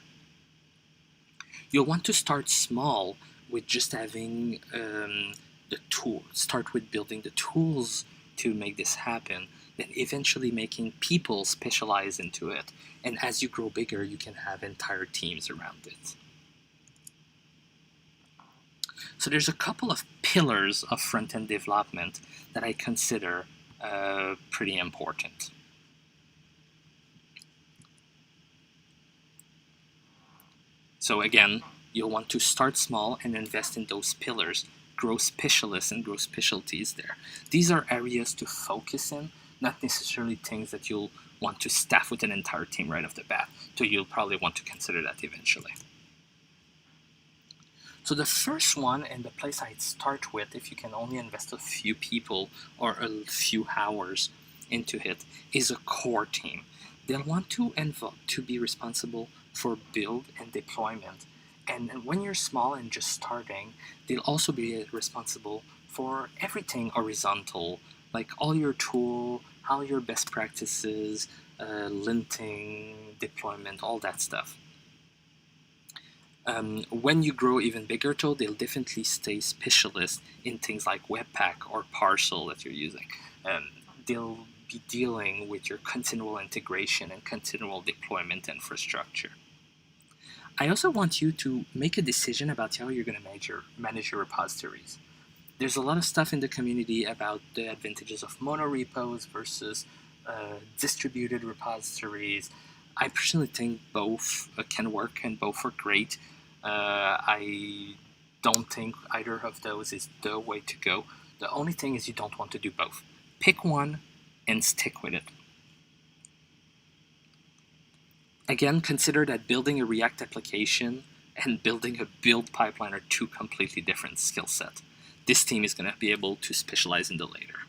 You'll want to start small with just having the tool. Start with building the tools to make this happen, then eventually making people specialize into it. And as you grow bigger, you can have entire teams around it. So there's a couple of pillars of front-end development that I consider pretty important. So again, you'll want to start small and invest in those pillars. grow specialists and grow specialties there. These are areas to focus in, not necessarily things that you'll want to staff with an entire team right off the bat. So you'll probably want to consider that eventually. So the first one, and the place I'd start with, if you can only invest a few people or a few hours into it, is a core team. They'll want to be responsible for build and deployment. And when you're small and just starting, they'll also be responsible for everything horizontal, like all your tool, how your best practices, linting, deployment, all that stuff. When you grow even bigger, though, they'll definitely stay specialists in things like Webpack or Parcel that you're using. They'll be dealing with your continual integration and continual deployment infrastructure. I also want you to make a decision about how you're going to manage your repositories. There's a lot of stuff in the community about the advantages of monorepos versus distributed repositories. I personally think both can work and both are great. I don't think either of those is the way to go. The only thing is you don't want to do both. Pick one and stick with it. Again, consider that building a React application and building a build pipeline are two completely different skill sets. This team is going to be able to specialize in the later.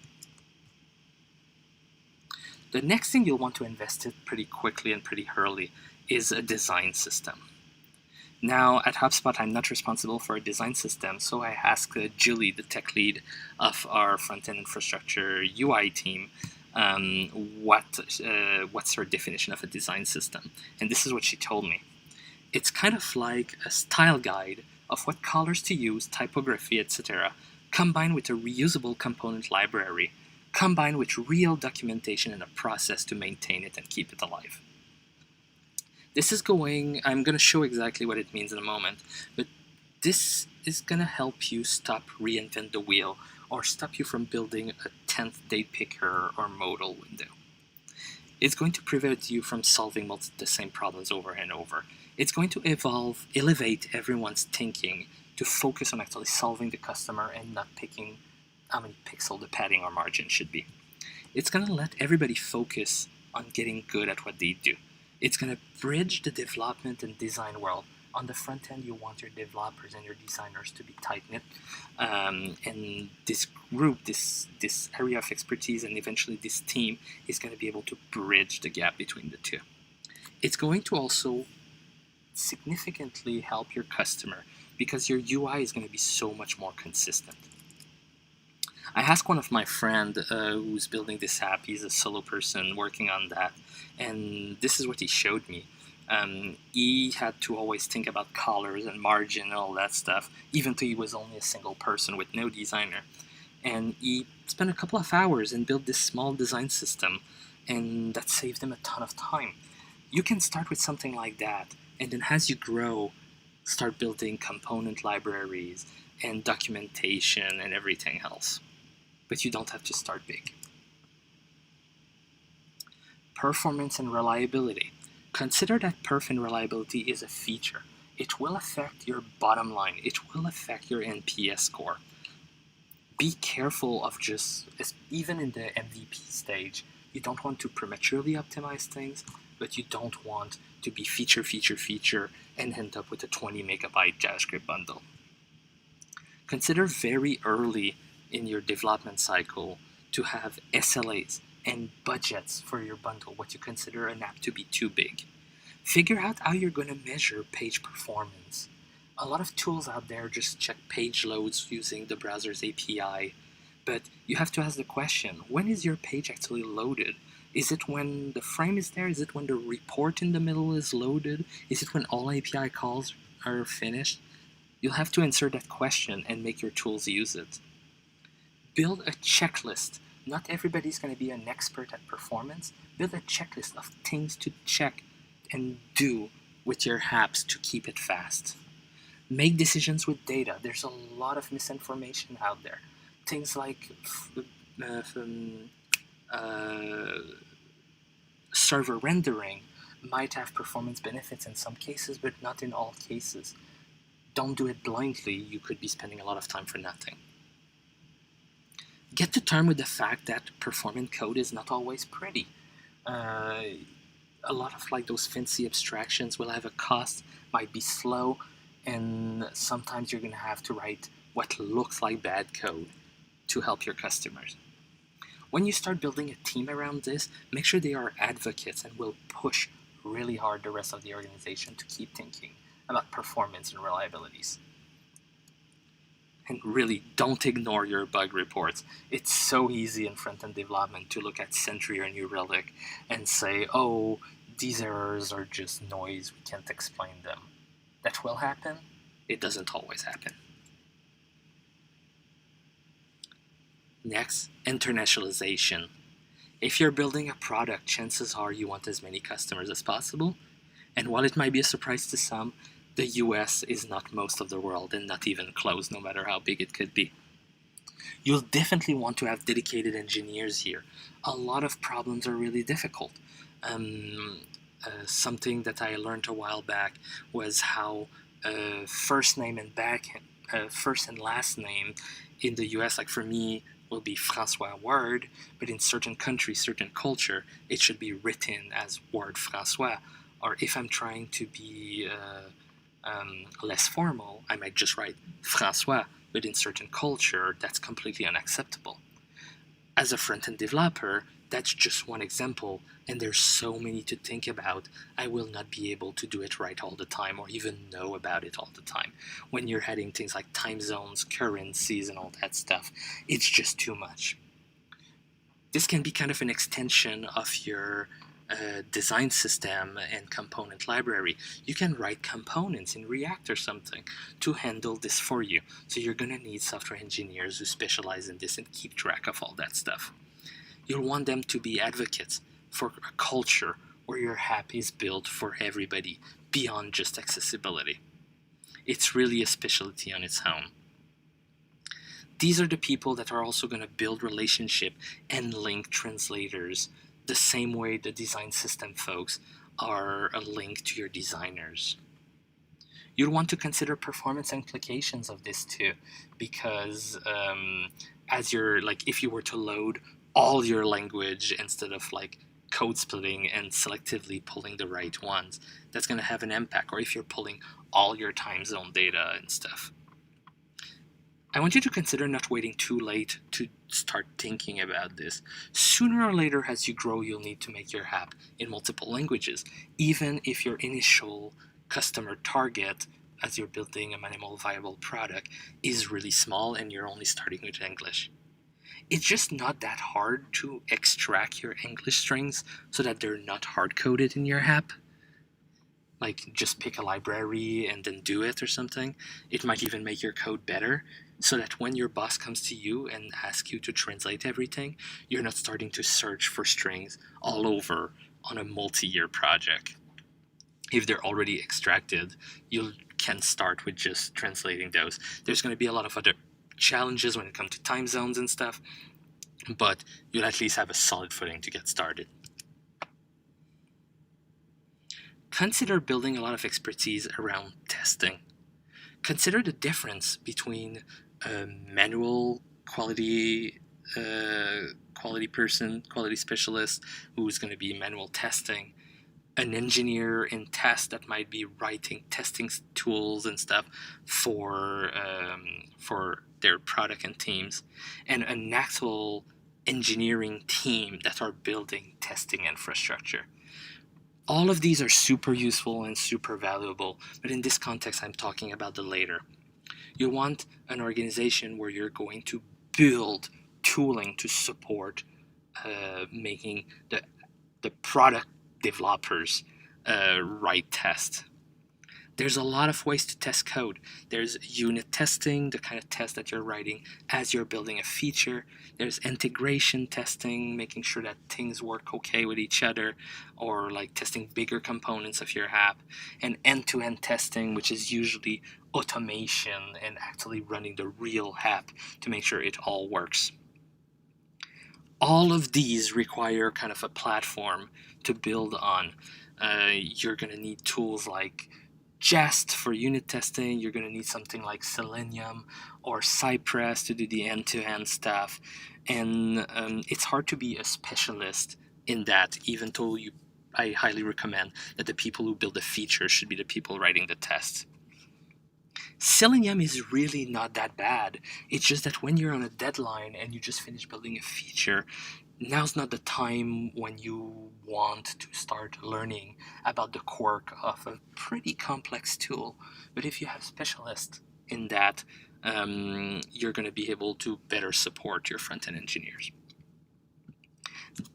The next thing you'll want to invest in pretty quickly and pretty early is a design system. Now, at HubSpot, I'm not responsible for a design system, so I asked Julie, the tech lead of our front-end infrastructure UI team, what's her definition of a design system. And this is what she told me. It's kind of like a style guide of what colors to use, typography, etc., combined with a reusable component library, combined with real documentation and a process to maintain it and keep it alive. I'm going to show exactly what it means in a moment, but this is going to help you stop reinvent the wheel or stop you from building a 10th date picker or modal window. It's going to prevent you from solving the same problems over and over. It's going to elevate everyone's thinking to focus on actually solving the customer and not picking how many pixels the padding or margin should be. It's going to let everybody focus on getting good at what they do. It's going to bridge the development and design world. On the front end, you want your developers and your designers to be tight-knit. And this group, this area of expertise, and eventually this team is going to be able to bridge the gap between the two. It's going to also significantly help your customer because your UI is going to be so much more consistent. I asked one of my friends who's building this app. He's a solo person working on that, and this is what he showed me. He had to always think about colors and margin and all that stuff, even though he was only a single person with no designer. And he spent a couple of hours and built this small design system, and that saved him a ton of time. You can start with something like that, and then as you grow, start building component libraries and documentation and everything else. But you don't have to start big. Performance and reliability. Consider that perf and reliability is a feature. It will affect your bottom line. It will affect your NPS score. Be careful of even in the MVP stage, you don't want to prematurely optimize things, but you don't want to be feature, and end up with a 20 megabyte JavaScript bundle. Consider very early in your development cycle to have SLAs and budgets for your bundle, what you consider an app to be too big. Figure out how you're going to measure page performance. A lot of tools out there just check page loads using the browser's API, but you have to ask the question, when is your page actually loaded? Is it when the frame is there? Is it when the report in the middle is loaded? Is it when all API calls are finished? You'll have to answer that question and make your tools use it. Build a checklist. Not everybody's going to be an expert at performance. Build a checklist of things to check and do with your apps to keep it fast. Make decisions with data. There's a lot of misinformation out there. Things like server rendering might have performance benefits in some cases, but not in all cases. Don't do it blindly. You could be spending a lot of time for nothing. Get to terms with the fact that performing code is not always pretty. Uh, a lot of like those fancy abstractions will have a cost, might be slow, and sometimes you're going to have to write what looks like bad code to help your customers. When you start building a team around this, make sure they are advocates and will push really hard the rest of the organization to keep thinking about performance and reliabilities. And really, don't ignore your bug reports. It's so easy in front-end development to look at Sentry or New Relic and say, oh, these errors are just noise, we can't explain them. That will happen. It doesn't always happen. Next, internationalization. If you're building a product, chances are you want as many customers as possible. And while it might be a surprise to some, the US is not most of the world and not even close, no matter how big it could be. You'll definitely want to have dedicated engineers here. A lot of problems are really difficult. Something that I learned a while back was how first name and first and last name in the US, like for me, will be François Word, but in certain countries, certain culture, it should be written as Word François. Or if I'm trying to be less formal, I might just write François, but in certain culture, that's completely unacceptable. As a front-end developer, that's just one example, and there's so many to think about. I will not be able to do it right all the time or even know about it all the time. When you're adding things like time zones, currencies, and all that stuff, it's just too much. This can be kind of an extension of your design system and component library. You can write components in React or something to handle this for you. So you're going to need software engineers who specialize in this and keep track of all that stuff. You'll want them to be advocates for a culture where your app is built for everybody beyond just accessibility. It's really a specialty on its own. These are the people that are also going to build relationship and link translators the same way the design system folks are a link to your designers. You'd want to consider performance implications of this too, because as you're like, if you were to load all your language instead of like code splitting and selectively pulling the right ones, that's going to have an impact. Or if you're pulling all your time zone data and stuff. I want you to consider not waiting too late to start thinking about this. Sooner or later, as you grow, you'll need to make your app in multiple languages, even if your initial customer target, as you're building a minimal viable product, is really small and you're only starting with English. It's just not that hard to extract your English strings so that they're not hard-coded in your app. Like, just pick a library and then do it or something. It might even make your code better, so that when your boss comes to you and asks you to translate everything, you're not starting to search for strings all over on a multi-year project. If they're already extracted, you can start with just translating those. There's going to be a lot of other challenges when it comes to time zones and stuff, but you'll at least have a solid footing to get started. Consider building a lot of expertise around testing. Consider the difference between a manual quality person, quality specialist who's going to be manual testing, an engineer in test that might be writing testing tools and stuff for their product and teams, and an actual engineering team that are building testing infrastructure. All of these are super useful and super valuable, but in this context, I'm talking about the later. You want an organization where you're going to build tooling to support making the product developers write tests. There's a lot of ways to test code. There's unit testing, the kind of test that you're writing as you're building a feature. There's integration testing, making sure that things work okay with each other, or like testing bigger components of your app. And end-to-end testing, which is usually automation and actually running the real app to make sure it all works. All of these require kind of a platform to build on. You're going to need tools like Just for unit testing, you're going to need something like Selenium or Cypress to do the end-to-end stuff. And it's hard to be a specialist in that, even though I highly recommend that the people who build the feature should be the people writing the tests. Selenium is really not that bad. It's just that when you're on a deadline and you just finished building a feature, now's not the time when you want to start learning about the quirk of a pretty complex tool. But if you have specialists in that, you're going to be able to better support your front-end engineers.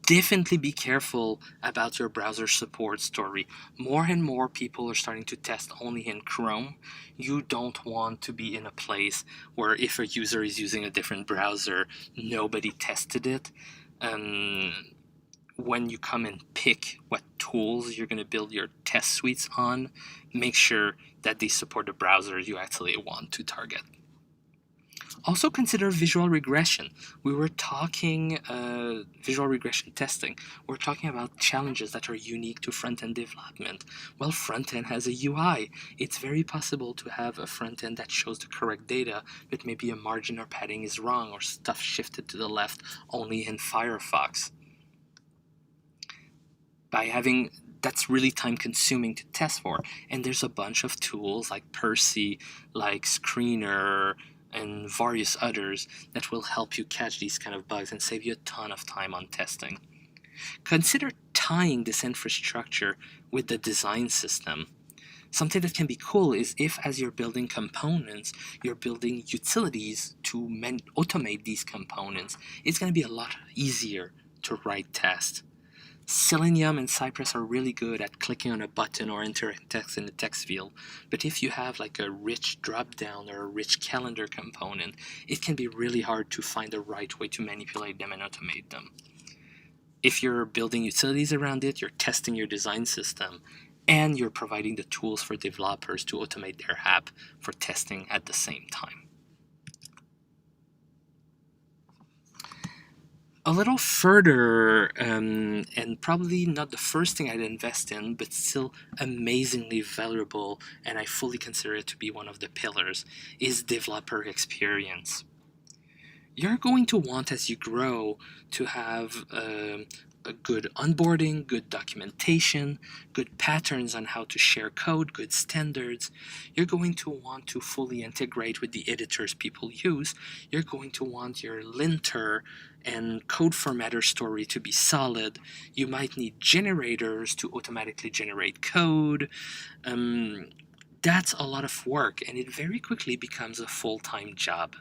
Definitely be careful about your browser support story. More and more people are starting to test only in Chrome. You don't want to be in a place where if a user is using a different browser, nobody tested it. When you come and pick what tools you're going to build your test suites on, make sure that they support the browsers you actually want to target. Also consider visual regression. We were talking visual regression testing. We're talking about challenges that are unique to front-end development. Well, front-end has a UI. It's very possible to have a front-end that shows the correct data, but maybe a margin or padding is wrong or stuff shifted to the left only in Firefox. That's really time-consuming to test for. And there's a bunch of tools like Percy, like Screener, and various others that will help you catch these kind of bugs and save you a ton of time on testing. Consider tying this infrastructure with the design system. Something that can be cool is if, as you're building components, you're building utilities to automate these components, it's going to be a lot easier to write tests. Selenium and Cypress are really good at clicking on a button or entering text in the text field, but if you have like a rich drop-down or a rich calendar component, it can be really hard to find the right way to manipulate them and automate them. If you're building utilities around it, you're testing your design system, and you're providing the tools for developers to automate their app for testing at the same time. A little further, and probably not the first thing I'd invest in, but still amazingly valuable, and I fully consider it to be one of the pillars, is developer experience. You're going to want, as you grow, to have a good onboarding, good documentation, good patterns on how to share code, good standards. You're going to want to fully integrate with the editors people use. You're going to want your linter and code formatter story to be solid. You might need generators to automatically generate code. That's a lot of work, and it very quickly becomes a full-time job.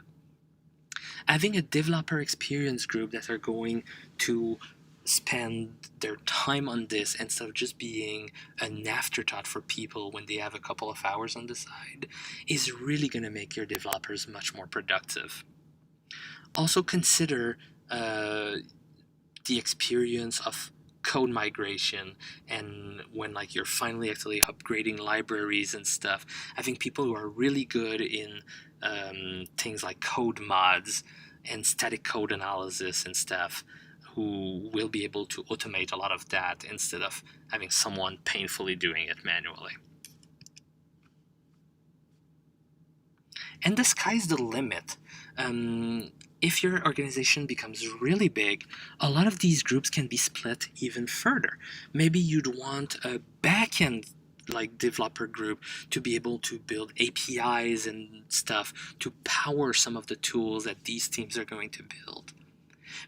Having a developer experience group that are going to spend their time on this instead of just being an afterthought for people when they have a couple of hours on the side is really going to make your developers much more productive. Also consider the experience of code migration, and when like you're finally actually upgrading libraries and stuff, having people who are really good in things like code mods and static code analysis and stuff, who will be able to automate a lot of that instead of having someone painfully doing it manually. And the sky's the limit. If your organization becomes really big, a lot of these groups can be split even further. Maybe you'd want a backend like developer group to be able to build APIs and stuff to power some of the tools that these teams are going to build.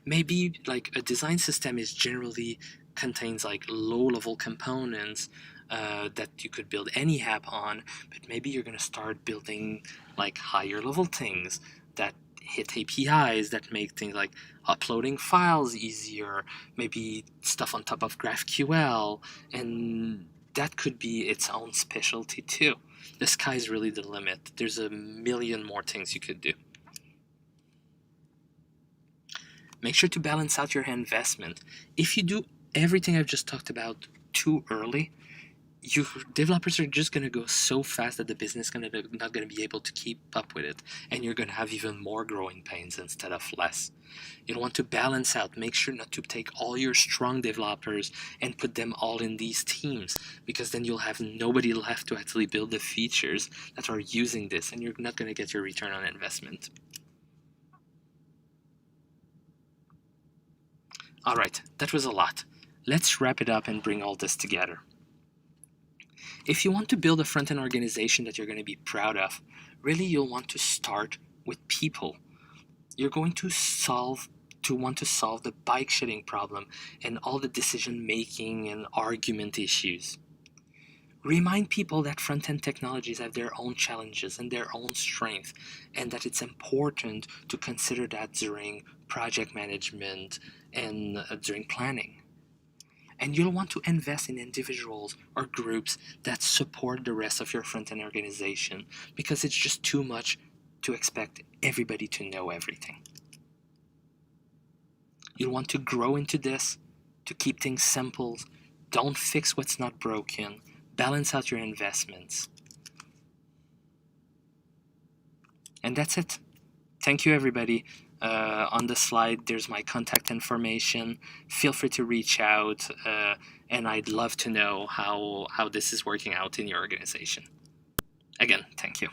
Maybe like a design system is generally contains like low-level components that you could build any app on, but maybe you're going to start building like higher-level things that hit APIs that make things like uploading files easier, maybe stuff on top of GraphQL, and that could be its own specialty too. The sky's really the limit. There's a million more things you could do. Make sure to balance out your investment. If you do everything I've just talked about too early, you developers are just going to go so fast that the business is not going to be able to keep up with it, and you're going to have even more growing pains instead of less. You'll want to balance out, make sure not to take all your strong developers and put them all in these teams, because then you'll have nobody left to actually build the features that are using this, and you're not going to get your return on investment. All right, that was a lot. Let's wrap it up and bring all this together. If you want to build a front-end organization that you're going to be proud of, really you'll want to start with people. You're going to want to solve the bike shedding problem and all the decision making and argument issues. Remind people that front-end technologies have their own challenges and their own strengths, and that it's important to consider that during project management and during planning. And you'll want to invest in individuals or groups that support the rest of your front-end organization, because it's just too much to expect everybody to know everything. You'll want to grow into this, to keep things simple, don't fix what's not broken, balance out your investments. And that's it. Thank you, everybody. On the slide, there's my contact information. Feel free to reach out, and I'd love to know how this is working out in your organization. Again, thank you.